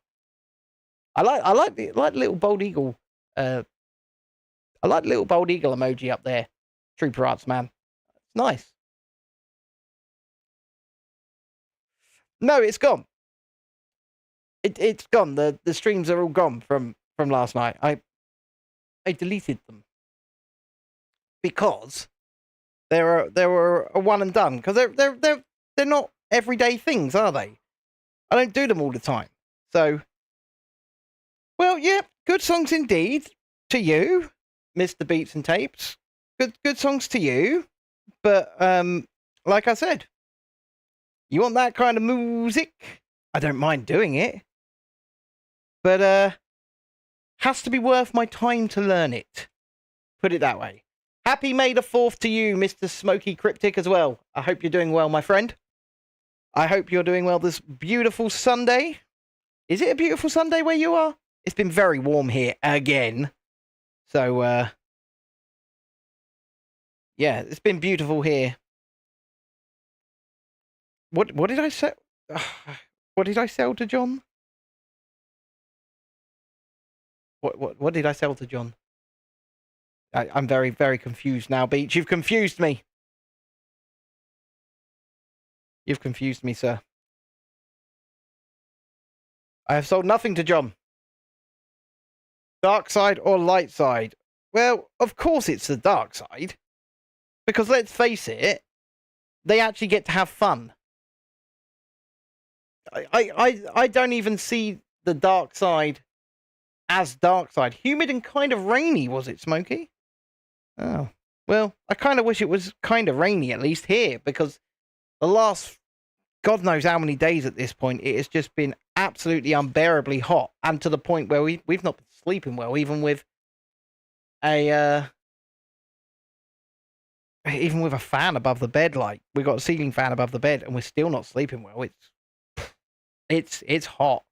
I like the little bald eagle. I like the little bald eagle emoji up there. Trooper Arts Man. It's nice. No, it's gone. It's gone. The streams are all gone from last night. I deleted them because they were a one and done, because they're not everyday things, are they? I don't do them all the time. So, well, yeah, good songs indeed to you, Mr. Beats and Tapes. Good songs to you. But like I said, you want that kind of music? I don't mind doing it, but has to be worth my time to learn it. Put it that way. Happy May the 4th to you, Mr. Smoky Cryptic, as well. I hope you're doing well, my friend. I hope you're doing well this beautiful Sunday. Is it a beautiful Sunday where you are? It's been very warm here again. So, yeah, it's been beautiful here. What did I say? What did I sell to John? What did I sell to John? I'm very, very confused now, Beach. You've confused me. You've confused me, sir. I have sold nothing to John. Dark side or light side? Well, of course it's the dark side. Because let's face it, they actually get to have fun. I don't even see the dark side as dark side. Humid and kind of rainy, was it, Smokey? Oh. Well, I kind of wish it was kind of rainy, at least here, because the last God knows how many days at this point, it has just been absolutely unbearably hot, and to the point where we've not been sleeping well, even with a fan above the bed. Like, we've got a ceiling fan above the bed, and we're still not sleeping well. It's hot,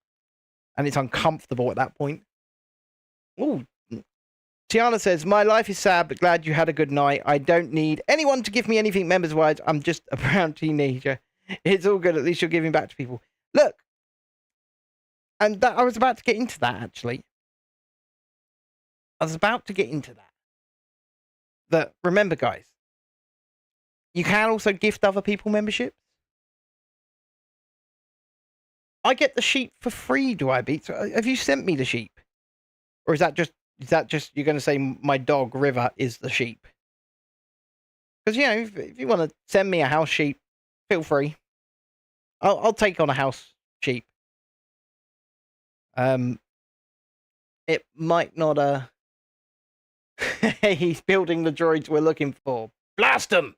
and it's uncomfortable at that point. Ooh. Tiana says, my life is sad, but glad you had a good night. I don't need anyone to give me anything members-wise. I'm just a brown teenager. It's all good. At least you're giving back to people. Look, and I was about to get into that, actually. I was about to get into that. That, remember, guys, you can also gift other people memberships. I get the sheep for free, do I, Beat? So have you sent me the sheep? Or is that just you're going to say my dog, River, is the sheep? Because, you know, if you want to send me a house sheep, feel free. I'll take on a house sheep. It might not, he's building the droids we're looking for. Blast them!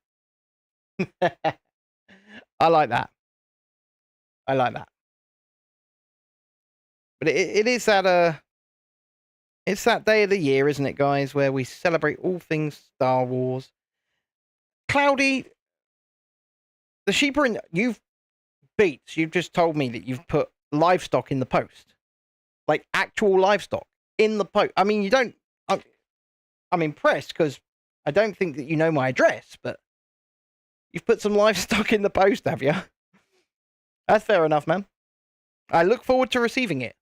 I like that. I like that. But it is that, it's that day of the year, isn't it, guys, where we celebrate all things Star Wars. Cloudy, the sheep are in... You've just told me that you've put livestock in the post. Like, actual livestock in the post. I mean, you don't... I'm impressed, because I don't think that you know my address, but you've put some livestock in the post, have you? That's fair enough, man. I look forward to receiving it.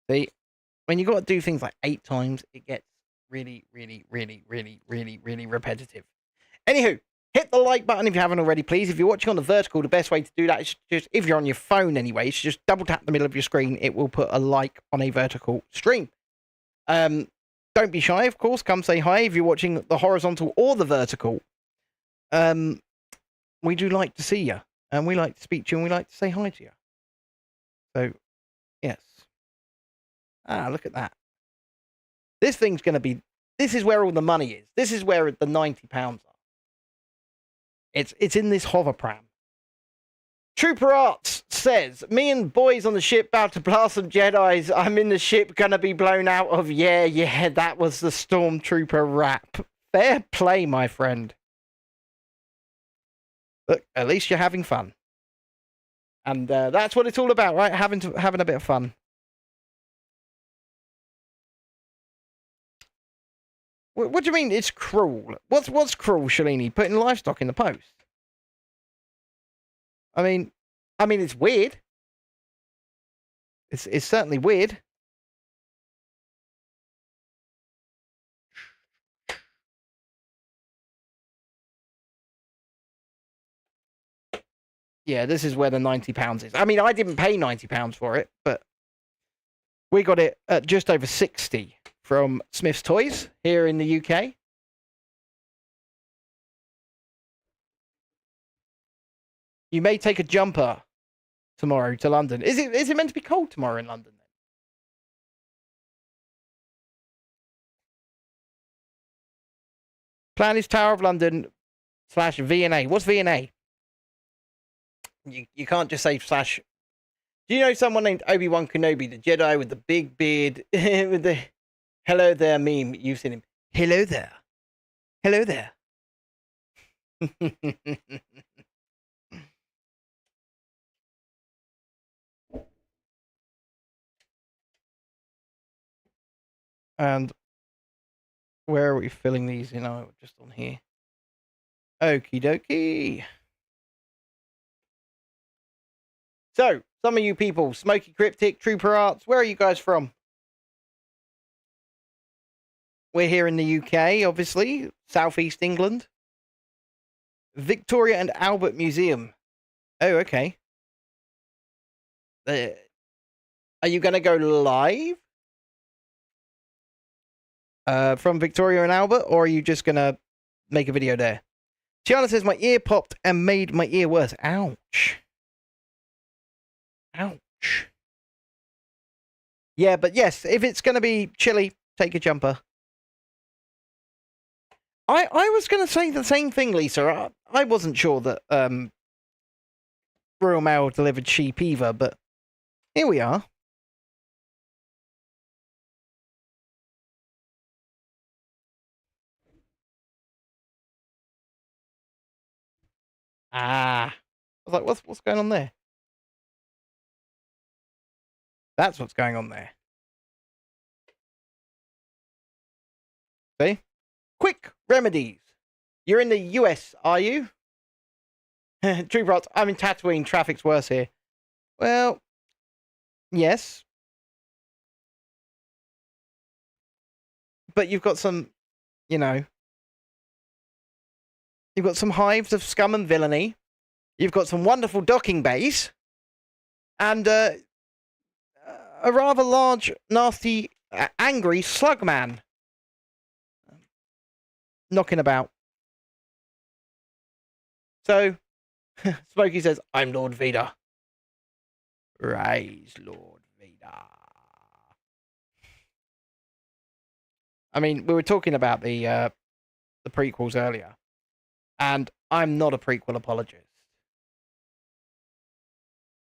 See, when you got to do things like 8 times, it gets really, really, really, really, really, really repetitive. Anywho, hit the like button if you haven't already, please. If you're watching on the vertical, the best way to do that is just, if you're on your phone anyway, just double tap the middle of your screen. It will put a like on a vertical stream. Don't be shy, of course. Come say hi if you're watching the horizontal or the vertical. We do like to see you, and we like to speak to you, and we like to say hi to you. So, yes. Ah, look at that. This thing's going to be... This is where all the money is. This is where the £90 are. It's in this hover pram. Trooper Arts says, me and boys on the ship about to blast some Jedis. I'm in the ship, gonna be blown out of... Yeah, that was the Stormtrooper rap. Fair play, my friend. Look, at least you're having fun. And that's what it's all about, right? Having a bit of fun. What do you mean it's cruel? What's cruel, Shalini? Putting livestock in the post? I mean, it's weird. It's certainly weird. Yeah, this is where the £90 is. I mean, I didn't pay £90 for it, but we got it at just over 60 from Smith's Toys here in the UK. You may take a jumper tomorrow to London. Is it meant to be cold tomorrow in London? Plan is Tower of London / V&A. What's V&A? You can't just say slash. Do you know someone named Obi-Wan Kenobi, the Jedi with the big beard, with the hello there meme? You've seen him. Hello there. Hello there. And where are we filling these in? Oh, just on here. Okie dokie. So, some of you people, Smoky Cryptic, Trooper Arts, where are you guys from? We're here in the UK, obviously, Southeast England. Victoria and Albert Museum. Oh, okay. Are you going to go live? From Victoria and Albert, or are you just going to make a video there? Tiana says, my ear popped and made my ear worse. Ouch. Ouch. Yeah, but yes, if it's going to be chilly, take a jumper. I was going to say the same thing, Lisa. I wasn't sure that Royal Mail delivered sheep either, but here we are. I was like, what's going on there? That's what's going on there. See? Quick remedies. You're in the US, are you? True Rots, I'm in Tatooine. Traffic's worse here. Well, yes. But you've got some, you know. You've got some hives of scum and villainy. You've got some wonderful docking bays. And a rather large, nasty, angry slugman knocking about. So, Smokey says, I'm Lord Vader. Rise, Lord Vader. I mean, we were talking about the prequels earlier. And I'm not a prequel apologist.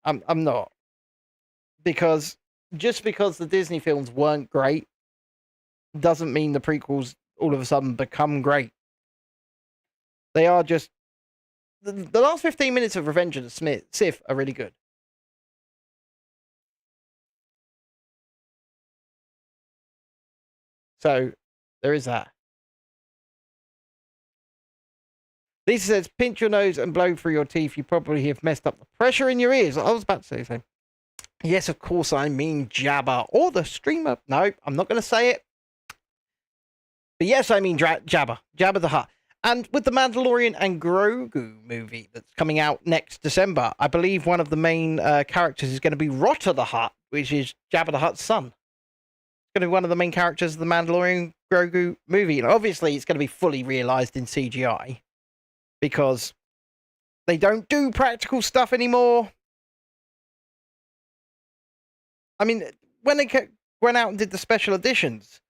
I'm not. Because just because the Disney films weren't great doesn't mean the prequels all of a sudden become great. They are just the last 15 minutes of Revenge of the Sith are really good. So there is that. Lisa says, pinch your nose and blow through your teeth. You probably have messed up the pressure in your ears. I was about to say the same. Yes, of course, I mean Jabba. Or the streamer. No, I'm not going to say it. But yes, I mean Jabba. Jabba the Hutt. And with the Mandalorian and Grogu movie that's coming out next December, I believe one of the main characters is going to be Rotter the Hutt, which is Jabba the Hutt's son. It's going to be one of the main characters of the Mandalorian Grogu movie. And obviously, it's going to be fully realized in CGI. Because they don't do practical stuff anymore. I mean, when they went out and did the special editions,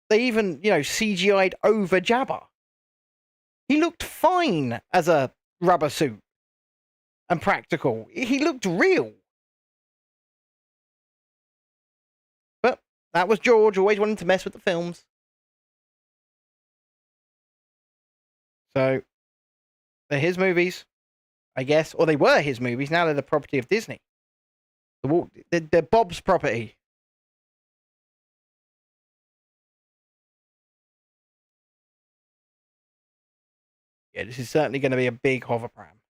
they even, CGI'd over Jabba. He looked fine as a rubber suit and practical. He looked real. But that was George, always wanting to mess with the films. So they're his movies, I guess. Or they were his movies. Now they're the property of Disney. They're Bob's property. Yeah, this is certainly going to be a big hover pram.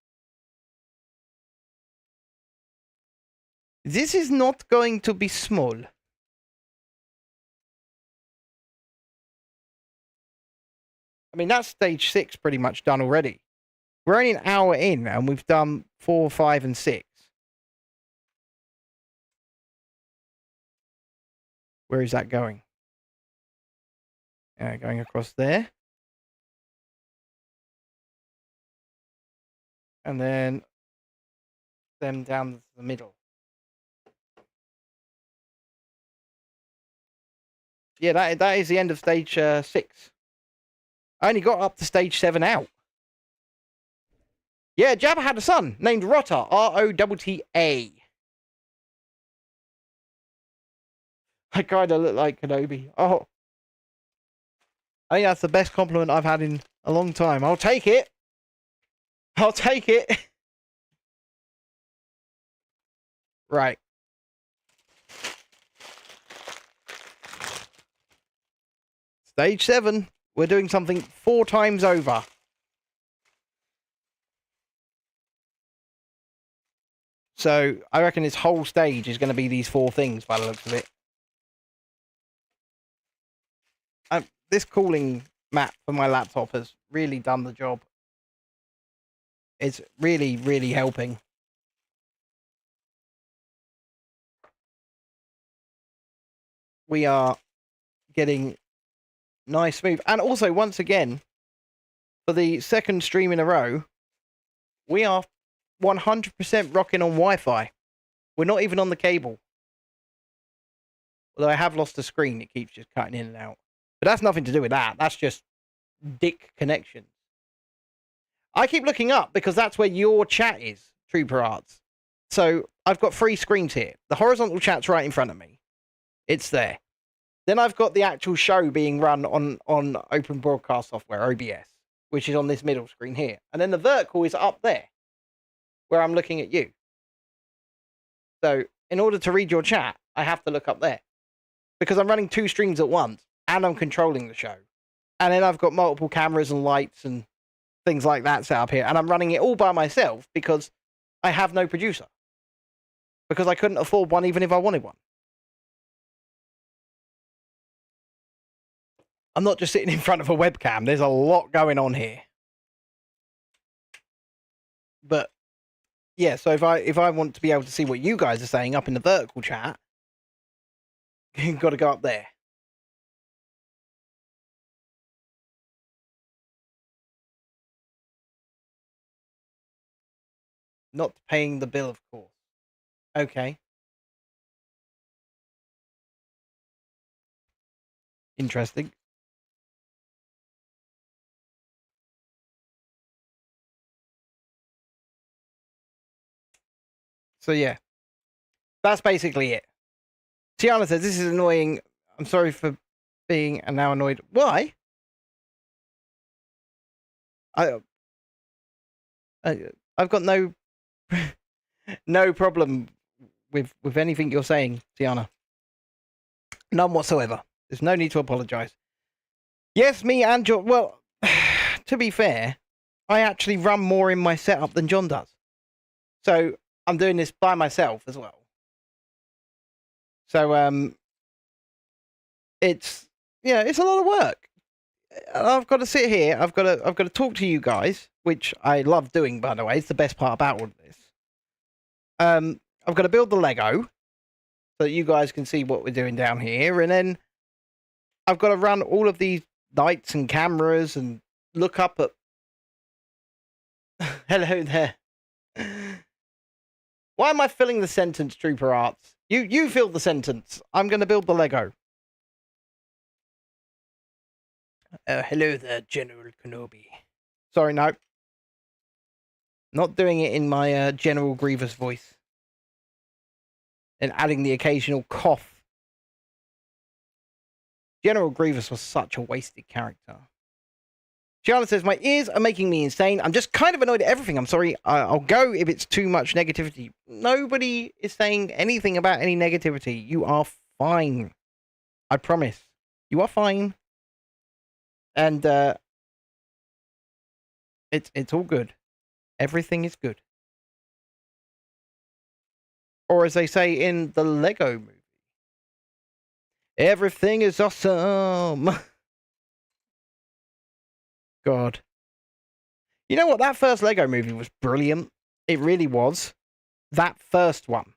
This is not going to be small. I mean, that's stage 6 pretty much done already. We're only an hour in, and we've done 4, 5, and 6. Where is that going? Going across there. And then them down the middle. Yeah, that is the end of stage 6. I only got up to stage 7 out. Yeah, Jabba had a son named Rotta, R-O-T-T-A. I kind of look like Kenobi. Oh. I think that's the best compliment I've had in a long time. I'll take it. I'll take it. Right. Stage 7. We're doing something 4 times over. So, I reckon this whole stage is going to be these 4 things by the looks of it. This cooling mat for my laptop has really done the job. It's really, really helping. We are getting nice smooth. And also, once again, for the second stream in a row, we are 100% rocking on Wi-Fi. We're not even on the cable. Although I have lost the screen, it keeps just cutting in and out. But that's nothing to do with that. That's just dick connections. I keep looking up because that's where your chat is, Trooper Arts. So I've got 3 screens here. The horizontal chat's right in front of me. It's there. Then I've got the actual show being run on Open Broadcast Software, OBS, which is on this middle screen here. And then the vertical is up there, where I'm looking at you. So in order to read your chat, I have to look up there. Because I'm running 2 streams at once, and I'm controlling the show. And then I've got multiple cameras and lights and things like that set up here. And I'm running it all by myself because I have no producer. Because I couldn't afford one even if I wanted one. I'm not just sitting in front of a webcam. There's a lot going on here. But yeah, so if I want to be able to see what you guys are saying up in the vertical chat, you've got to go up there. Not paying the bill, of course. Okay. Interesting. So yeah, that's basically it. Tiana says, this is annoying. I'm sorry for being now annoyed. Why? I've got no no problem with anything you're saying, Tiana. None whatsoever. There's no need to apologise. Yes, me and John. Well, to be fair, I actually run more in my setup than John does. So I'm doing this by myself as well. So it's it's a lot of work. I've got to sit here. I've got to talk to you guys, which I love doing, by the way. It's the best part about all of this. I've got to build the Lego so that you guys can see what we're doing down here, and then I've got to run all of these lights and cameras and look up at. Hello there. Why am I filling the sentence, Trooper Arts? You fill the sentence. I'm going to build the Lego. Hello there, General Kenobi. Sorry, no. Not doing it in my General Grievous voice. And adding the occasional cough. General Grievous was such a wasted character. Gianna says, my ears are making me insane. I'm just kind of annoyed at everything. I'm sorry. I'll go if it's too much negativity. Nobody is saying anything about any negativity. You are fine. I promise. You are fine. And it's all good. Everything is good. Or as they say in the Lego movie, everything is awesome. God. You know what? That first Lego movie was brilliant. It really was. That first one.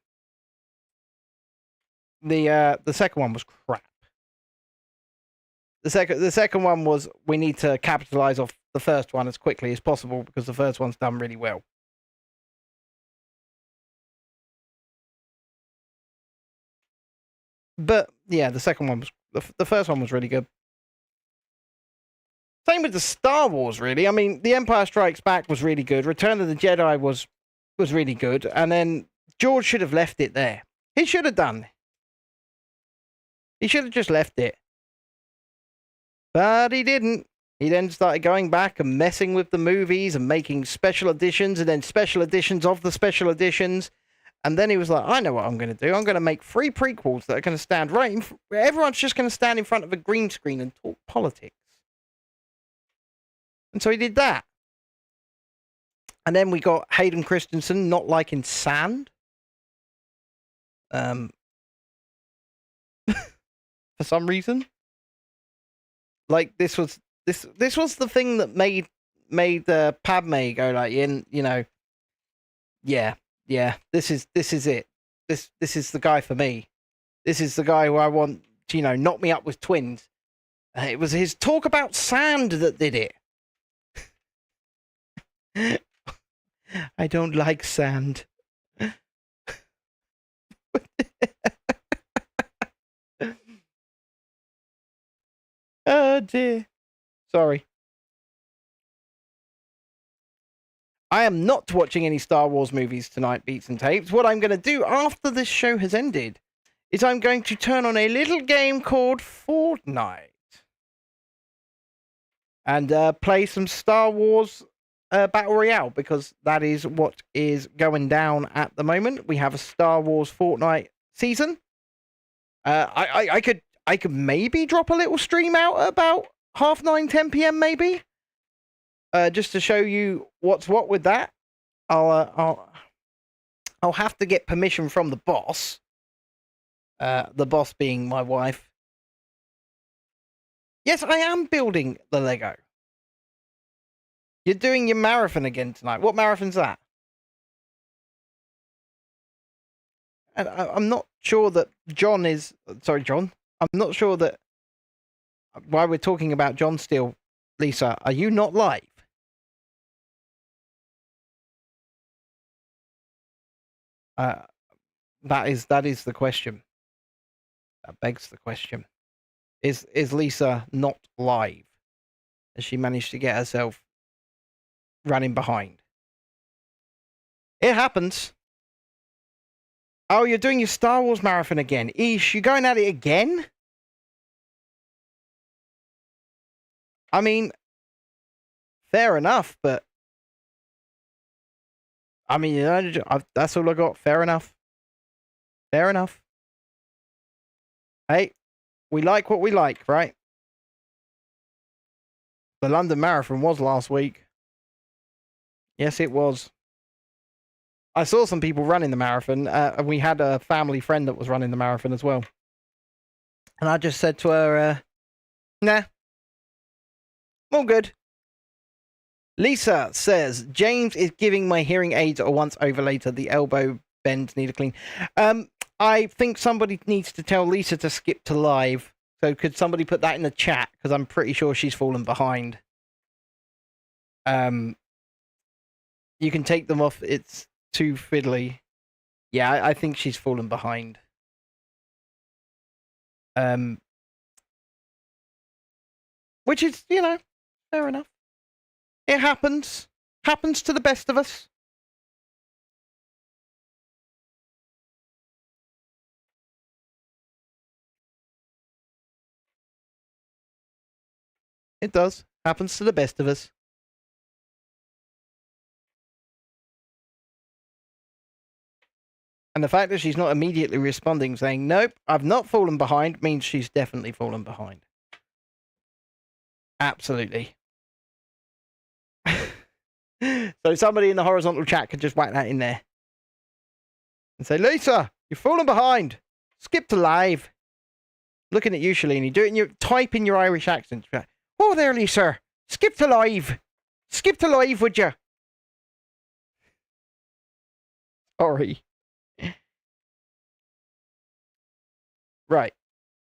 The second one was crap. The second one was, we need to capitalize off the first one as quickly as possible because the first one's done really well. But yeah, the second one was the first one was really good. Same with the Star Wars, really. I mean, The Empire Strikes Back was really good. Return of the Jedi was really good, and then George should have left it there. He should have done. He should have just left it. But he didn't. He then started going back and messing with the movies and making special editions and then special editions of the special editions. And then he was like, I know what I'm going to do. I'm going to make 3 prequels that are going to stand right in... Everyone's just going to stand in front of a green screen and talk politics. And so he did that. And then we got Hayden Christensen not liking sand. For some reason. Like, this was the thing that made Padme go like, you know, yeah, this is it. This is the guy for me. This is the guy who I want to, you know, knock me up with twins. It was his talk about sand that did it. I don't like sand. Oh dear. Sorry. I am not watching any Star Wars movies tonight, Beats and Tapes. What I'm going to do after this show has ended is I'm going to turn on a little game called Fortnite. And play some Star Wars Battle Royale, because that is what is going down at the moment. We have a Star Wars Fortnite season. I could maybe drop a little stream out at about 9:30, 10 p.m. maybe. Just to show you what's what with that. I'll have to get permission from the boss. The boss being my wife. Yes, I am building the Lego. You're doing your marathon again tonight. What marathon's that? And I'm not sure that John is... Sorry, John. I'm not sure that... While we're talking about John still, Lisa, are you not live? That is the question. That begs the question. Is Lisa not live? Has she managed to get herself running behind? It happens. Oh, you're doing your Star Wars marathon again. Eesh, you going at it again? I mean, fair enough, but... I mean, you know, that's all I got. Fair enough. Fair enough. Hey, we like what we like, right? The London Marathon was last week. Yes, it was. I saw some people running the marathon, and we had a family friend that was running the marathon as well. And I just said to her, nah, all good. Lisa says, James is giving my hearing aids a once over later. The elbow bends need a clean. I think somebody needs to tell Lisa to skip to live. So could somebody put that in the chat? Because I'm pretty sure she's fallen behind. You can take them off. It's too fiddly. Yeah, I think she's fallen behind. Which is, you know, fair enough. It happens. Happens to the best of us. It does. Happens to the best of us. And the fact that she's not immediately responding, saying, nope, I've not fallen behind, means she's definitely fallen behind. Absolutely. So somebody in the horizontal chat could just whack that in there. And say, Lisa, you've fallen behind. Skip to live. Looking at you, Shalini. Type in your Irish accent. Oh, there, Lisa. Skip to live. Skip to live, would you? Sorry. Right.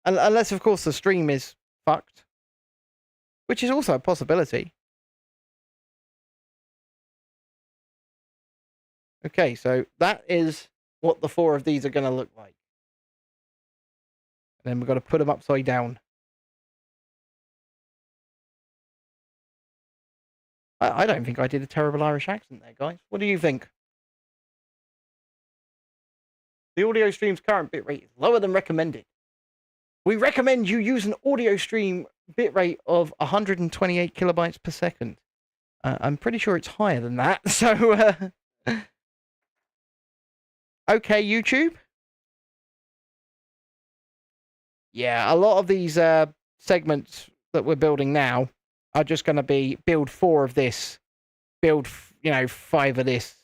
Unless, of course, the stream is fucked. Which is also a possibility. Okay, so that is what the 4 of these are going to look like. And then we've got to put them upside down. I don't think I did a terrible Irish accent there, guys. What do you think? The audio stream's current bitrate is lower than recommended. We recommend you use an audio stream bitrate of 128 kilobytes per second. I'm pretty sure it's higher than that. So, okay, YouTube. Yeah, a lot of these segments that we're building now are just going to be build 4 of this, build 5 of this.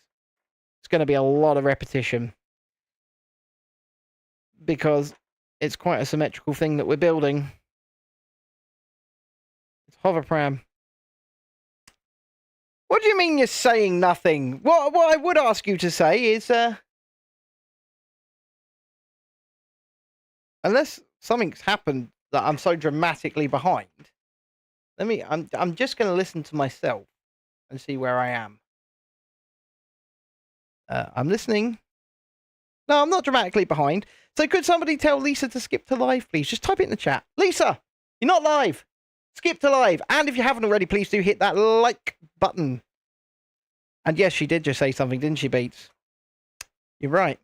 It's going to be a lot of repetition because it's quite a symmetrical thing that we're building. It's hover pram. What do you mean you're saying nothing? What I would ask you to say is, unless something's happened that I'm so dramatically behind, I'm just going to listen to myself and see where I am. I'm listening. No, I'm not dramatically behind. So could somebody tell Lisa to skip to live, please? Just type it in the chat. Lisa, you're not live. Skip to live. And if you haven't already, please do hit that like button. And yes, she did just say something, didn't she, Beats? You're right.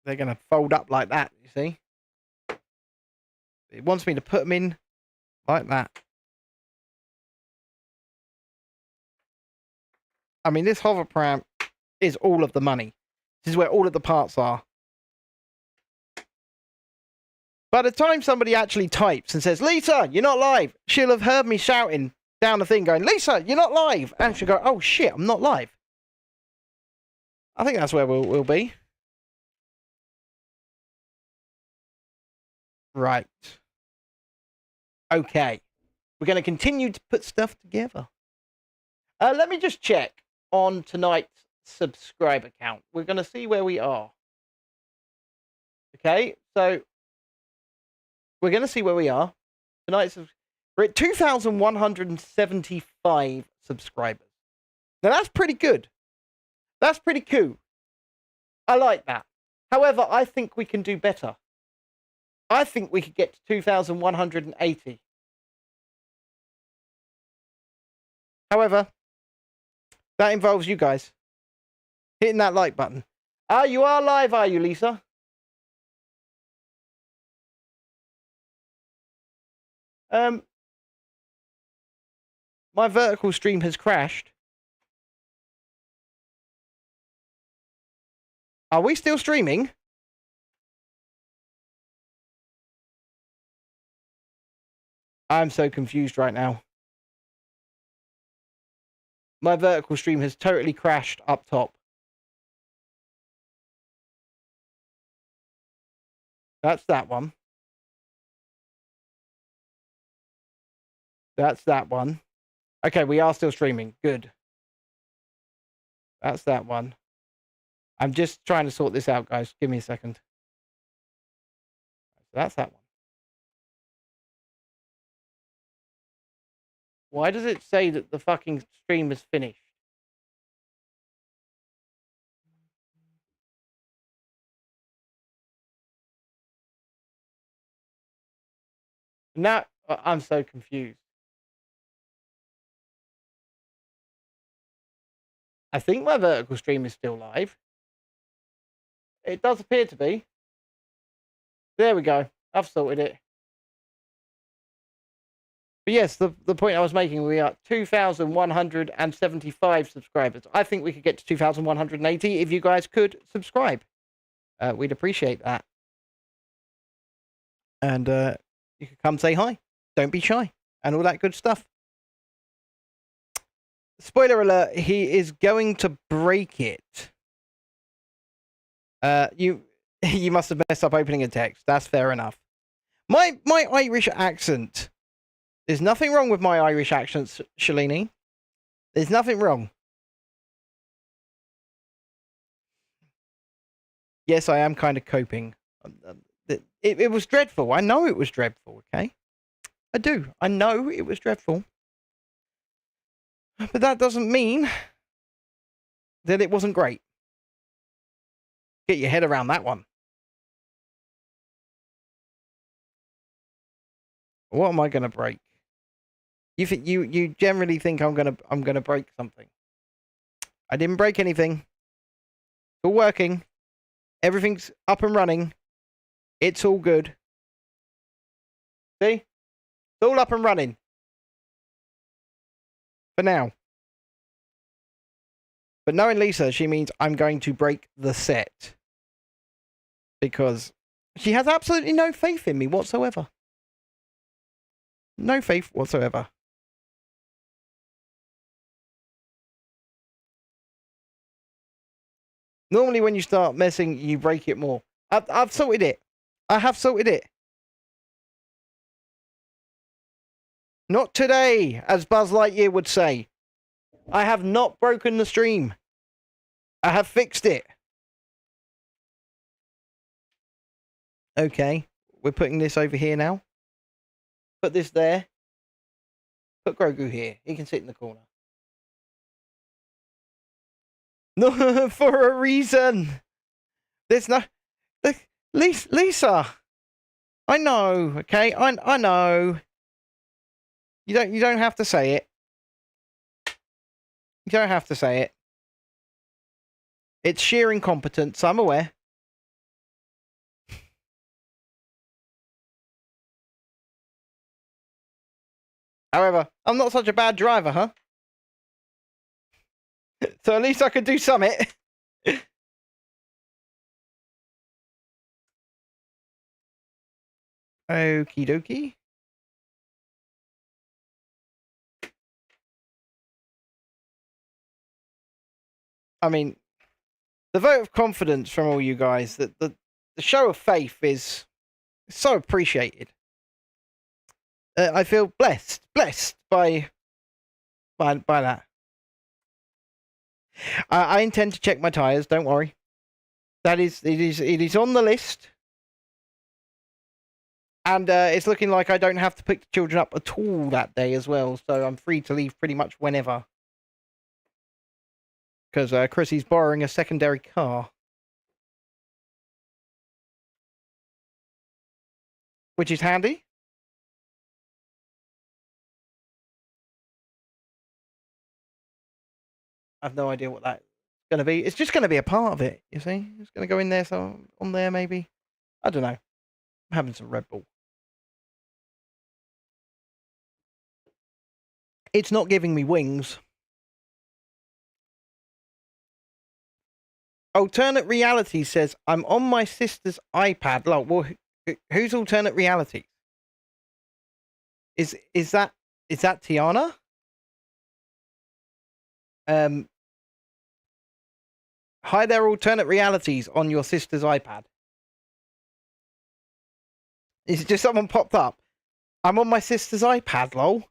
They're going to fold up like that, you see? It wants me to put them in like that. I mean, this hover pram is all of the money. This is where all of the parts are. By the time somebody actually types and says, Lisa, you're not live, she'll have heard me shouting down the thing going, Lisa, you're not live. And she'll go, oh shit, I'm not live. I think that's where we'll be. Right. Okay. We're going to continue to put stuff together. Let me just check on tonight's subscriber count. We're going to see where we are. Okay, so we're going to see where we are. Tonight's we're at 2,175 subscribers. Now that's pretty good. That's pretty cool. I like that. However, I think we can do better. I think we could get to 2,180. However, that involves you guys hitting that like button. You are live, are you, Lisa? My vertical stream has crashed. Are we still streaming? I'm so confused right now. My vertical stream has totally crashed up top. That's that one. That's that one. Okay, we are still streaming. Good. That's that one. I'm just trying to sort this out, guys. Give me a second. That's that one. Why does it say that the fucking stream is finished? Now, I'm so confused. I think my vertical stream is still live. It does appear to be. There we go. I've sorted it. But yes, the point I was making, we are at 2,175 subscribers. I think we could get to 2,180 if you guys could subscribe. We'd appreciate that. And you could come say hi. Don't be shy. And all that good stuff. Spoiler alert, he is going to break it. You must have messed up opening a text. That's fair enough. My Irish accent There's nothing wrong with my Irish accent, Shalini. There's nothing wrong. Yes, I am kind of coping. It was dreadful. I know it was dreadful, okay? I do. I know it was dreadful. But that doesn't mean that it wasn't great. Get your head around that one. What am I going to break? You generally think I'm gonna break something. I didn't break anything. It's all working. Everything's up and running. It's all good. See? It's all up and running. For now. But knowing Lisa, she means I'm going to break the set. Because she has absolutely no faith in me whatsoever. No faith whatsoever. Normally when you start messing, you break it more. I've sorted it. I have sorted it. Not today, as Buzz Lightyear would say. I have not broken the stream. I have fixed it. Okay, we're putting this over here now. Put this there. Put Grogu here. He can sit in the corner. No, for a reason. There's no... Lisa. I know, okay? I know. You don't have to say it. You don't have to say it. It's sheer incompetence, I'm aware. However, I'm not such a bad driver, huh? So at least I could do something. Okie dokie. I mean, the vote of confidence from all you guys, that the show of faith is so appreciated. I feel blessed by that. I intend to check my tires. Don't worry. It is on the list, and it's looking like I don't have to pick the children up at all that day as well. So I'm free to leave pretty much whenever. Because Chrissy's borrowing a secondary car. Which is handy. I have no idea what that's going to be. It's just going to be a part of it, you see? It's going to go in there, so on there maybe. I don't know. I'm having some Red Bull. It's not giving me wings. Alternate Reality says, I'm on my sister's iPad. Like, well, who's Alternate Reality? Is that Tiana? Hi there, Alternate Realities on your sister's iPad. Is it just someone popped up? I'm on my sister's iPad, lol.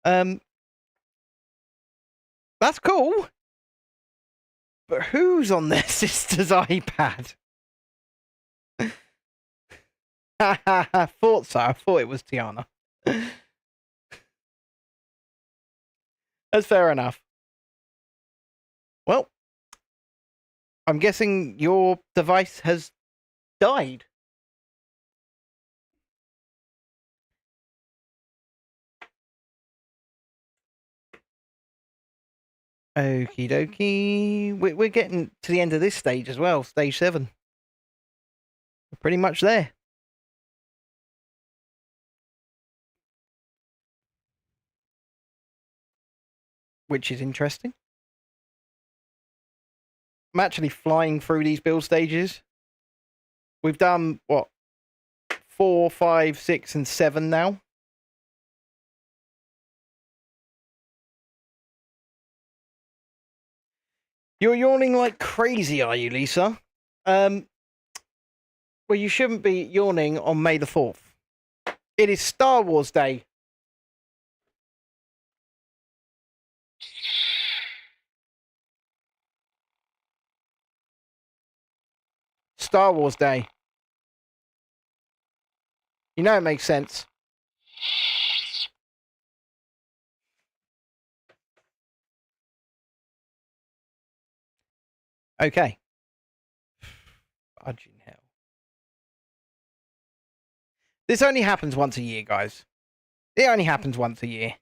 That's cool. But who's on their sister's iPad? I thought so. I thought it was Tiana. That's fair enough. Well, I'm guessing your device has died. Okie dokie. We're getting to the end of this stage as well, stage 7. We're pretty much there. Which is interesting. I'm actually flying through these build stages. We've done, what, 4, 5, 6, and 7 now. You're yawning like crazy, are you, Lisa? Well, you shouldn't be yawning on May the 4th. It is Star Wars Day. Star Wars Day. You know it makes sense. Okay. Fudging hell. This only happens once a year, guys. It only happens once a year.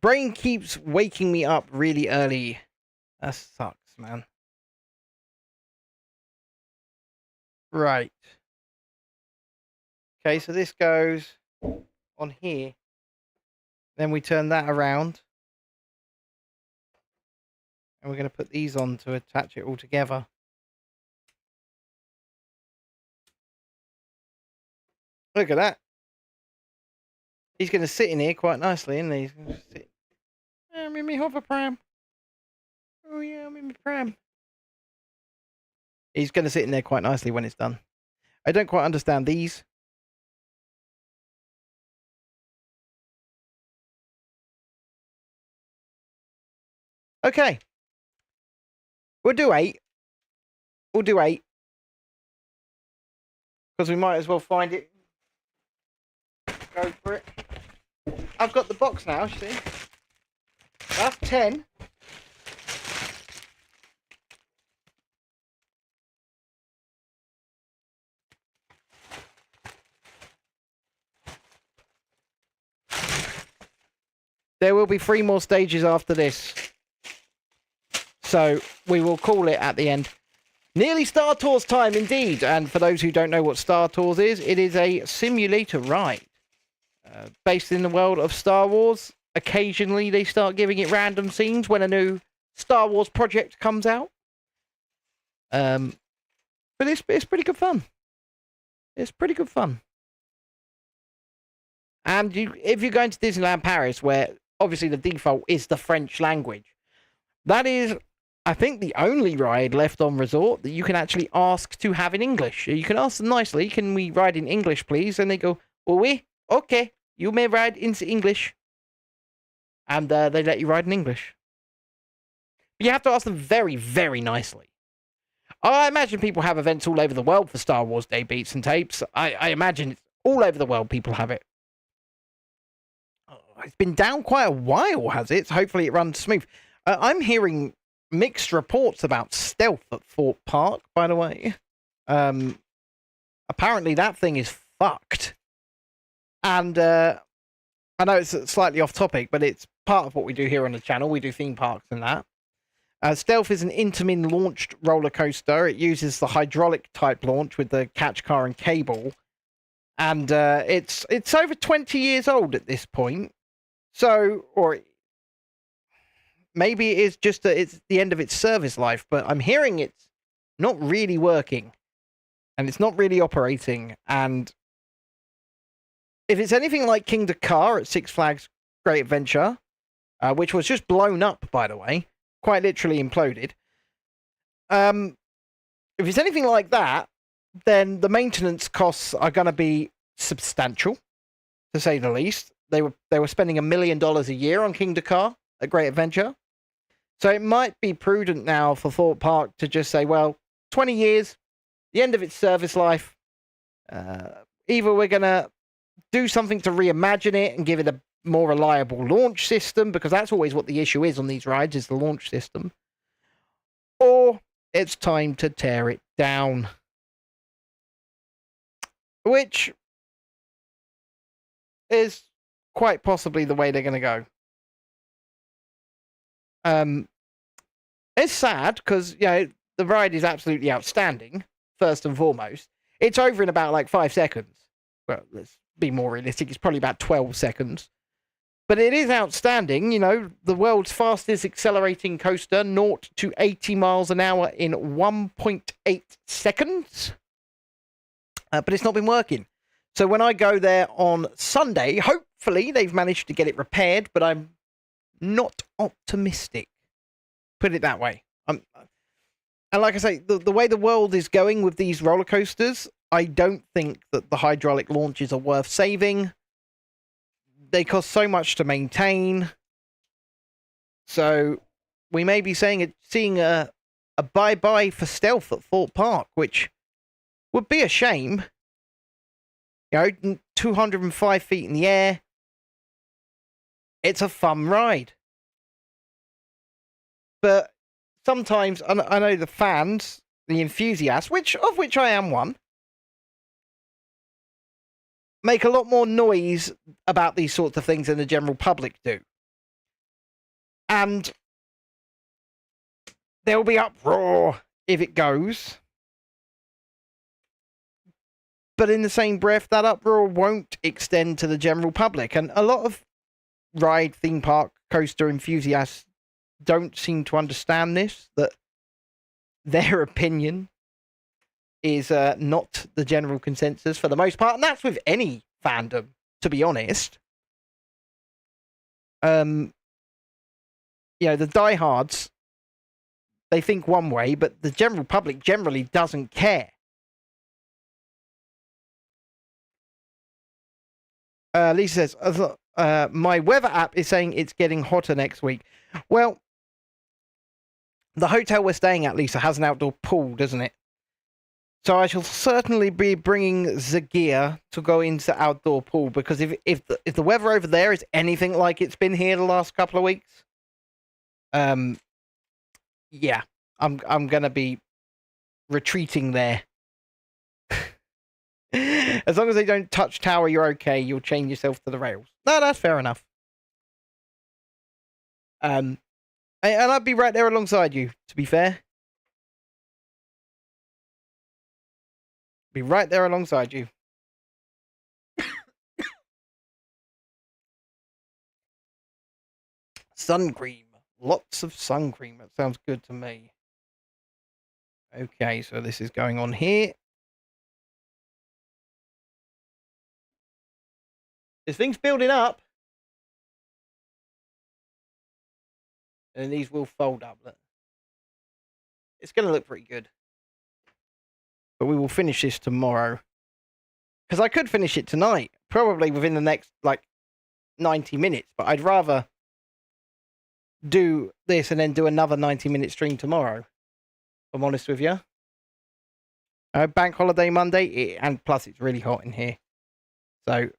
Brain keeps waking me up really early. That sucks, man. Right. Okay, so this goes on here. Then we turn that around. And we're going to put these on to attach it all together. Look at that. He's going to sit in here quite nicely, isn't he? He's going to sit. I'm in my hover pram. Oh, yeah, I'm in my pram. He's going to sit in there quite nicely when it's done. I don't quite understand these. Okay. We'll do 8. We'll do 8. Because we might as well find it. Go for it. I've got the box now, you see. That's 10. There will be 3 more stages after this. So we will call it at the end. Nearly Star Tours time indeed. And for those who don't know what Star Tours is, it is a simulator ride. Based in the world of Star Wars. Occasionally they start giving it random scenes when a new Star Wars project comes out. But it's pretty good fun. It's pretty good fun. And if you're going to Disneyland Paris, where obviously the default is the French language, that is, I think, the only ride left on resort that you can actually ask to have in English. You can ask them nicely, can we ride in English, please? And they go, oui, okay, you may ride into English. And they let you ride in English. But you have to ask them very, very nicely. I imagine people have events all over the world for Star Wars Day beats and tapes. I imagine it's all over the world people have it. It's been down quite a while, has it? So hopefully it runs smooth. I'm hearing mixed reports about stealth at Thorpe Park, by the way. Apparently that thing is fucked. And I know it's slightly off topic, but it's part of what we do here on the channel. We do theme parks and that. Stealth is an Intamin launched roller coaster. It uses the hydraulic type launch with the catch car and cable. And it's over 20 years old at this point. So, or maybe it's just it's the end of its service life, but I'm hearing it's not really working. And it's not really operating. And if it's anything like King Dakar at Six Flags Great Adventure, which was just blown up, by the way, quite literally imploded. If it's anything like that, then the maintenance costs are going to be substantial, to say the least. They were spending $1 million a year on King Dakar at Great Adventure. So it might be prudent now for Thorpe Park to just say, well, 20 years, the end of its service life. Either we're going to do something to reimagine it and give it a more reliable launch system, because that's always what the issue is on these rides, is the launch system. Or it's time to tear it down. Which is quite possibly the way they're going to go. It's sad because, you know, the ride is absolutely outstanding, first and foremost. It's over in about like 5 seconds. Well, let's be more realistic. It's probably about 12 seconds. But it is outstanding, you know, the world's fastest accelerating coaster, 0 to 80 miles an hour in 1.8 seconds. But it's not been working. So when I go there on Sunday, hopefully they've managed to get it repaired, but I'm not optimistic. Put it that way. And like I say, the way the world is going with these roller coasters, I don't think that the hydraulic launches are worth saving. They cost so much to maintain. So we may be seeing a bye-bye for stealth at Thorpe Park, which would be a shame. 205 feet in the air. It's a fun ride. But sometimes, I know the fans, the enthusiasts, of which I am one, make a lot more noise about these sorts of things than the general public do. And there'll be uproar if it goes. But in the same breath, that uproar won't extend to the general public. And a lot of ride, theme park, coaster enthusiasts don't seem to understand this, that their opinion is not the general consensus for the most part. And that's with any fandom, to be honest. The diehards, they think one way, but the general public generally doesn't care. Lisa says, my weather app is saying it's getting hotter next week. Well, the hotel we're staying at, Lisa, has an outdoor pool, doesn't it? So I shall certainly be bringing the gear to go into the outdoor pool, because if the weather over there is anything like it's been here the last couple of weeks, yeah, I'm gonna be retreating there. As long as they don't touch tower, you're okay. You'll chain yourself to the rails. No, that's fair enough. And I'd be right there alongside you, to be fair. Be right there alongside you. Sun cream. Lots of sun cream. That sounds good to me. Okay, so this is going on here. This thing's building up. And these will fold up. It's going to look pretty good. But we will finish this tomorrow. Because I could finish it tonight. Probably within the next, 90 minutes. But I'd rather do this and then do another 90-minute stream tomorrow. If I'm honest with you. Bank holiday Monday. And plus, it's really hot in here. So,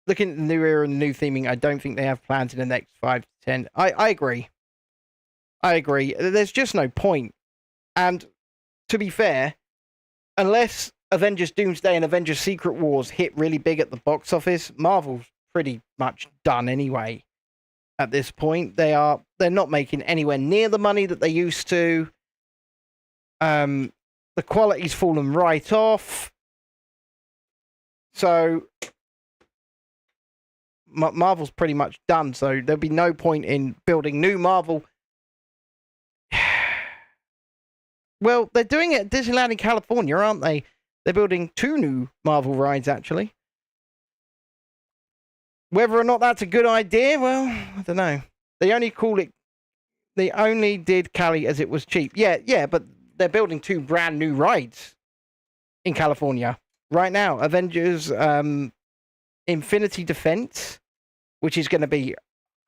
looking at the new era and the new theming, I don't think they have plans in the next 5 to 10. I agree. I agree. There's just no point. And to be fair, unless Avengers Doomsday and Avengers Secret Wars hit really big at the box office, Marvel's pretty much done anyway. At this point, they're not making anywhere near the money that they used to. The quality's fallen right off. So Marvel's pretty much done. So there'll be no point in building new Marvel. Well, they're doing it at Disneyland in California, aren't they? They're building 2 new Marvel rides, actually. Whether or not that's a good idea, well, I don't know. They only did Cali as it was cheap. Yeah, but they're building 2 brand new rides in California right now. Avengers Infinity Defense, which is going to be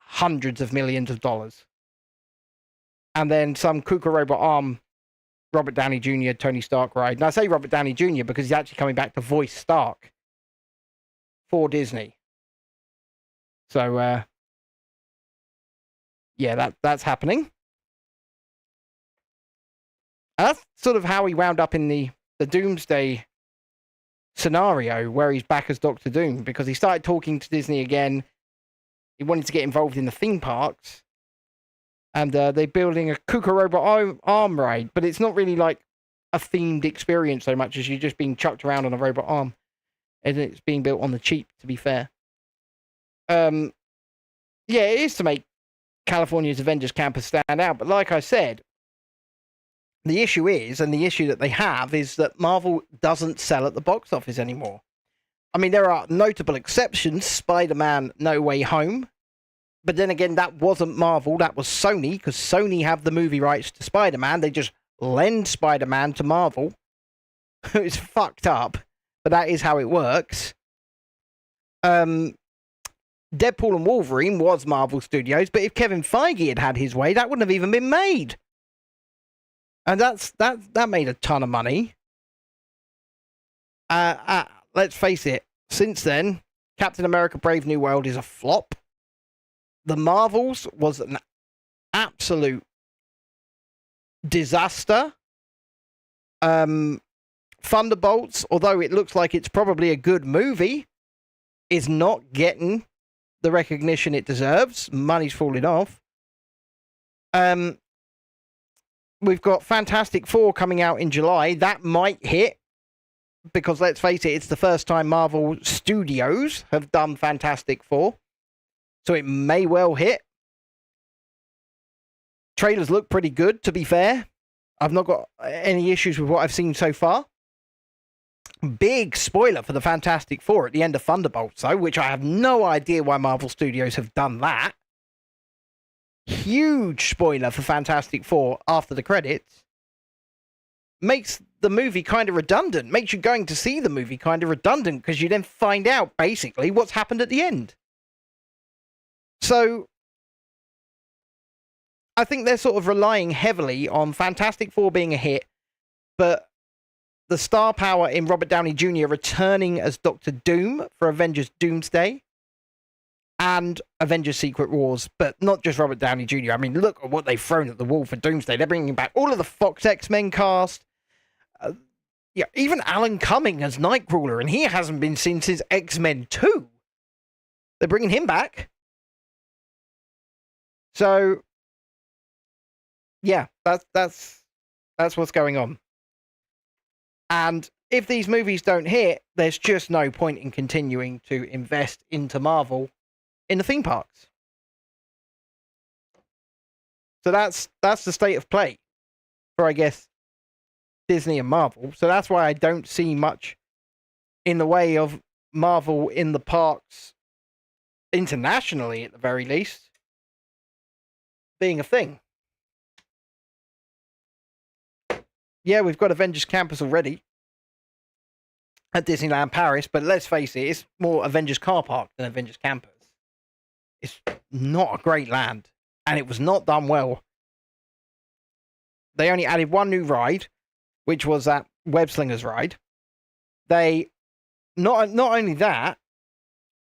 hundreds of millions of dollars. And then some Kuka Robot Arm Robert Downey Jr. Tony Stark ride. And I say Robert Downey Jr. because he's actually coming back to voice Stark for Disney. So, yeah, that's happening. And that's sort of how he wound up in the Doomsday scenario, where he's back as Doctor Doom, because he started talking to Disney again. He wanted to get involved in the theme parks. And they're building a Kuka Robot arm ride, but it's not really like a themed experience so much as you're just being chucked around on a robot arm. And it's being built on the cheap, to be fair. Yeah, it is to make California's Avengers campus stand out. But like I said, the issue is, and the issue that they have, is that Marvel doesn't sell at the box office anymore. I mean, there are notable exceptions. Spider-Man No Way Home. But then again, that wasn't Marvel, that was Sony, because Sony have the movie rights to Spider-Man. They just lend Spider-Man to Marvel. It's fucked up, but that is how it works. Deadpool and Wolverine was Marvel Studios, but if Kevin Feige had had his way, that wouldn't have even been made. And that made a ton of money. Let's face it, since then, Captain America Brave New World is a flop. The Marvels was an absolute disaster. Thunderbolts, although it looks like it's probably a good movie, is not getting the recognition it deserves. Money's falling off. We've got Fantastic Four coming out in July. That might hit, because let's face it, it's the first time Marvel Studios have done Fantastic Four. So it may well hit. Trailers look pretty good, to be fair. I've not got any issues with what I've seen so far. Big spoiler for the Fantastic Four at the end of Thunderbolts, though, which I have no idea why Marvel Studios have done that. Huge spoiler for Fantastic Four after the credits. Makes the movie kind of redundant. Makes you going to see the movie kind of redundant, because you then find out, basically, what's happened at the end. So, I think they're sort of relying heavily on Fantastic Four being a hit, but the star power in Robert Downey Jr. returning as Doctor Doom for Avengers Doomsday and Avengers Secret Wars, but not just Robert Downey Jr. I mean, look at what they've thrown at the wall for Doomsday. They're bringing back all of the Fox X-Men cast. Even Alan Cumming as Nightcrawler, and he hasn't been seen since X-Men 2. They're bringing him back. So, yeah, that's what's going on. And if these movies don't hit, there's just no point in continuing to invest into Marvel in the theme parks. So that's the state of play for, I guess, Disney and Marvel. So that's why I don't see much in the way of Marvel in the parks, internationally at the very least, being a thing. Yeah, we've got Avengers Campus already at Disneyland Paris, but let's face it, it's more Avengers Car Park than Avengers Campus. It's not a great land, and it was not done well. They only added one new ride, which was that Web Slingers ride. They, not only that,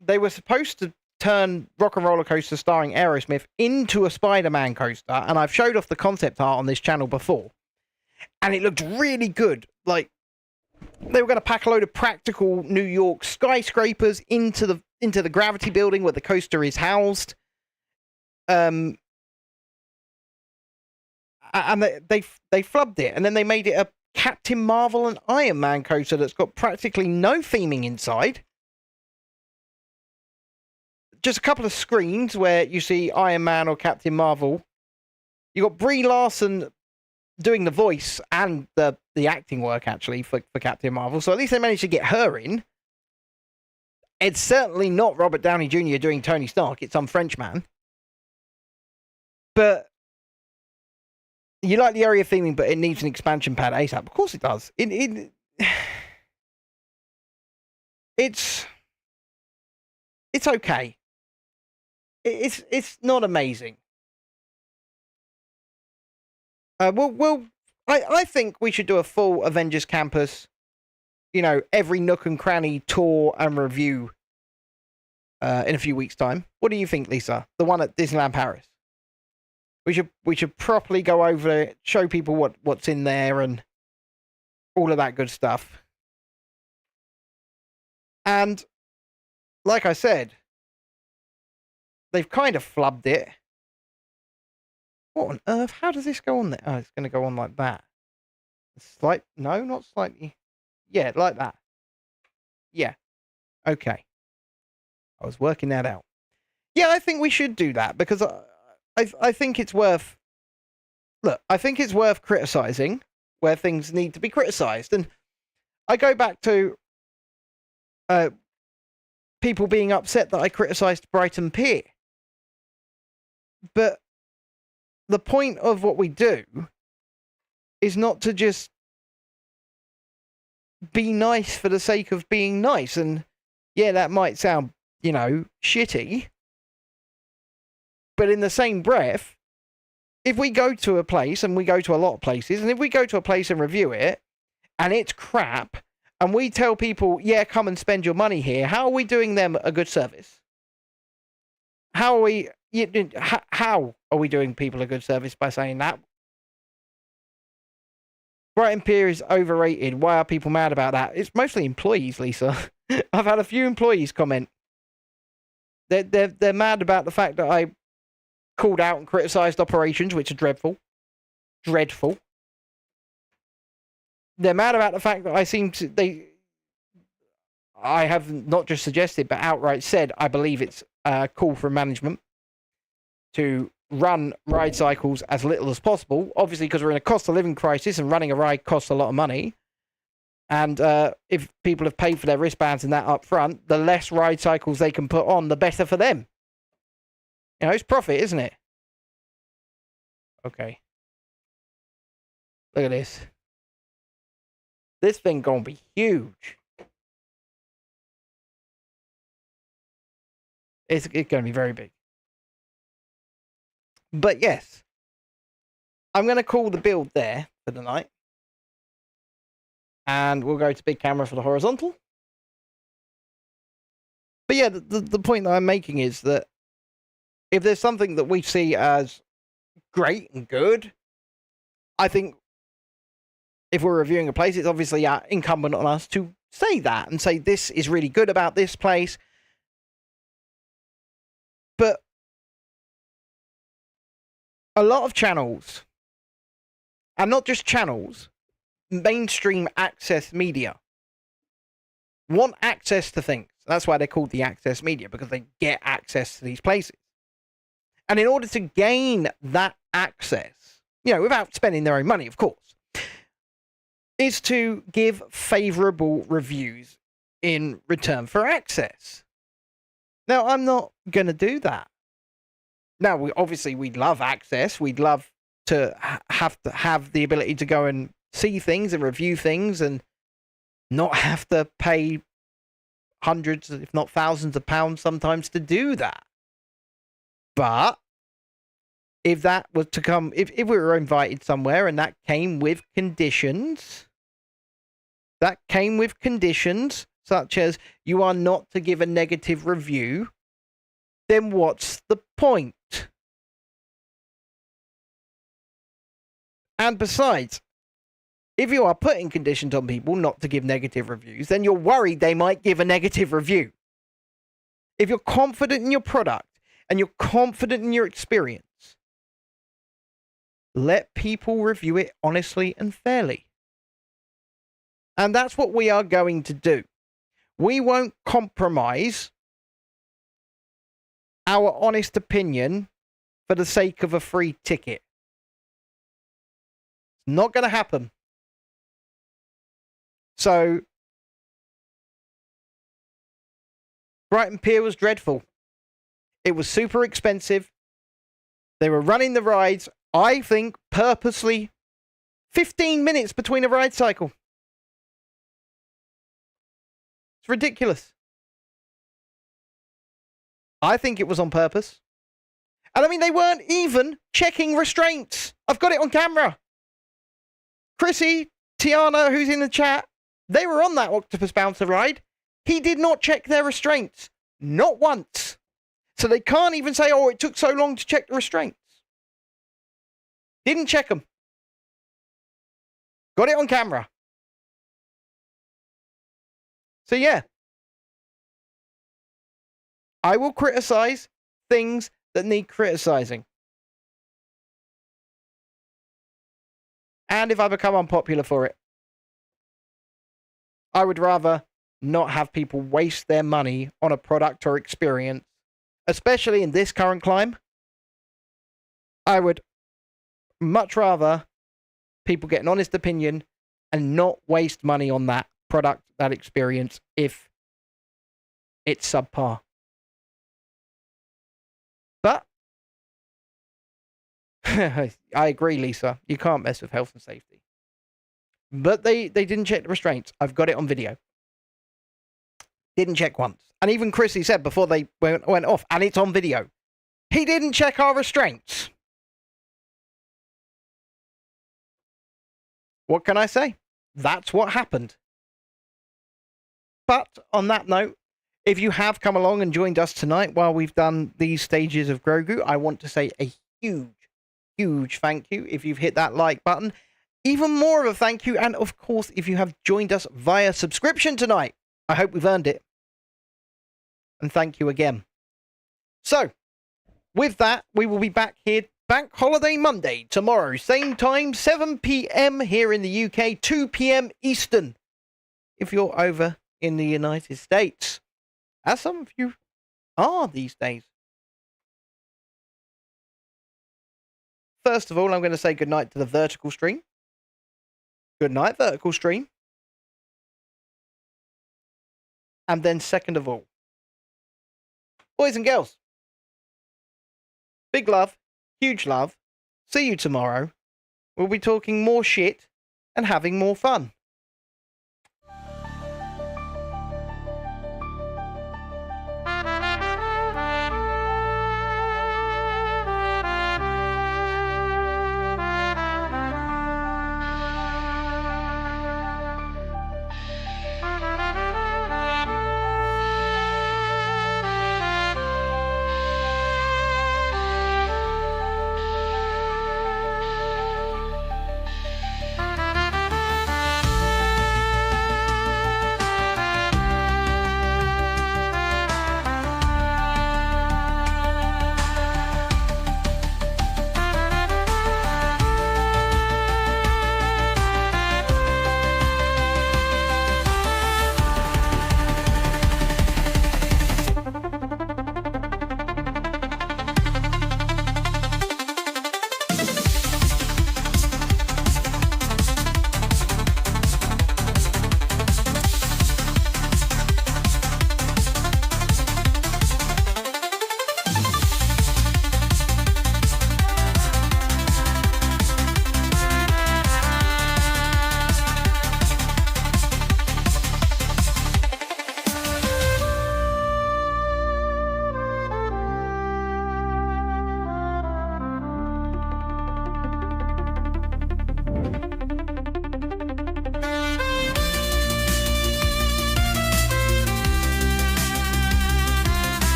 they were supposed to turn Rock and Roller Coaster starring Aerosmith into a Spider-Man coaster, and I've showed off the concept art on this channel before. And it looked really good. Like, they were going to pack a load of practical New York skyscrapers into the gravity building where the coaster is housed. And they flubbed it. And then they made it a Captain Marvel and Iron Man coaster that's got practically no theming inside. Just a couple of screens where you see Iron Man or Captain Marvel. You got Brie Larson doing the voice and the acting work, actually, for Captain Marvel. So at least they managed to get her in. It's certainly not Robert Downey Jr. doing Tony Stark. It's some French man. But you like the area theming, but it needs an expansion pad ASAP. Of course it does. It's okay. It's not amazing. I think we should do a full Avengers Campus, every nook and cranny tour and review in a few weeks' time. What do you think, Lisa? The one at Disneyland Paris. We should properly go over it, show people what's in there and all of that good stuff. And like I said, they've kind of flubbed it. What on earth? How does this go on there? Oh, it's going to go on like that. No, not slightly. Yeah, like that. Yeah. Okay. I was working that out. Yeah, I think we should do that because I think it's worth... Look, I think it's worth criticising where things need to be criticised. And I go back to people being upset that I criticised Brighton Pier. But the point of what we do is not to just be nice for the sake of being nice. And yeah, that might sound shitty. But in the same breath, if we go to a place, and we go to a lot of places, and if we go to a place and review it, and it's crap, and we tell people, yeah, come and spend your money here, how are we doing them a good service? How are we doing people a good service by saying that? Brighton Pier is overrated. Why are people mad about that? It's mostly employees, Lisa. I've had a few employees comment. They're mad about the fact that I called out and criticised operations, which are dreadful. Dreadful. They're mad about the fact that I have not just suggested, but outright said, I believe it's a call from management to run ride cycles as little as possible. Obviously, because we're in a cost of living crisis and running a ride costs a lot of money. And if people have paid for their wristbands and that up front, the less ride cycles they can put on, the better for them. It's profit, isn't it? Okay. Look at this. This thing gonna be huge. It's gonna be very big. But yes, I'm gonna call the build there for the night. And we'll go to big camera for the horizontal. But yeah, the point that I'm making is that if there's something that we see as great and good, I think if we're reviewing a place, it's obviously incumbent on us to say that and say this is really good about this place. But a lot of channels, and not just channels, mainstream access media, want access to things. That's why they're called the access media, because they get access to these places. And in order to gain that access, without spending their own money, of course, is to give favourable reviews in return for access. Now, I'm not going to do that. Now, we'd love access. We'd love to have the ability to go and see things and review things and not have to pay hundreds, if not thousands of pounds sometimes to do that. But if that was to come, if we were invited somewhere and that came with conditions, such as you are not to give a negative review, then what's the point? And besides, if you are putting conditions on people not to give negative reviews, then you're worried they might give a negative review. If you're confident in your product and you're confident in your experience, let people review it honestly and fairly. And that's what we are going to do. We won't compromise our honest opinion for the sake of a free ticket. It's not going to happen. So, Brighton Pier was dreadful. It was super expensive. They were running the rides, I think, purposely 15 minutes between a ride cycle. It's ridiculous. I think it was on purpose. And I mean, they weren't even checking restraints. I've got it on camera. Chrissy, Tiana, who's in the chat, they were on that octopus bouncer ride. He did not check their restraints. Not once. So they can't even say, oh, it took so long to check the restraints. Didn't check them. Got it on camera. So yeah. I will criticize things that need criticizing. And if I become unpopular for it, I would rather not have people waste their money on a product or experience, especially in this current climate. I would much rather people get an honest opinion and not waste money on that product, that experience, if it's subpar. But I agree, Lisa. You can't mess with health and safety. But they didn't check the restraints. I've got it on video. Didn't check once. And even Chrissy said before they went off, and it's on video, he didn't check our restraints. What can I say? That's what happened. But on that note, if you have come along and joined us tonight while we've done these stages of Grogu, I want to say a huge thank you if you've hit that like button. Even more of a thank you, and of course, if you have joined us via subscription tonight, I hope we've earned it. And thank you again. So, with that, we will be back here Bank Holiday Monday tomorrow, same time, 7 p.m. here in the UK, 2 p.m. Eastern, if you're over in the United States, as some of you are these days. First of all, I'm going to say goodnight to the vertical stream. Good night, vertical stream. And then second of all, boys and girls, big love, huge love. See you tomorrow. We'll be talking more shit and having more fun.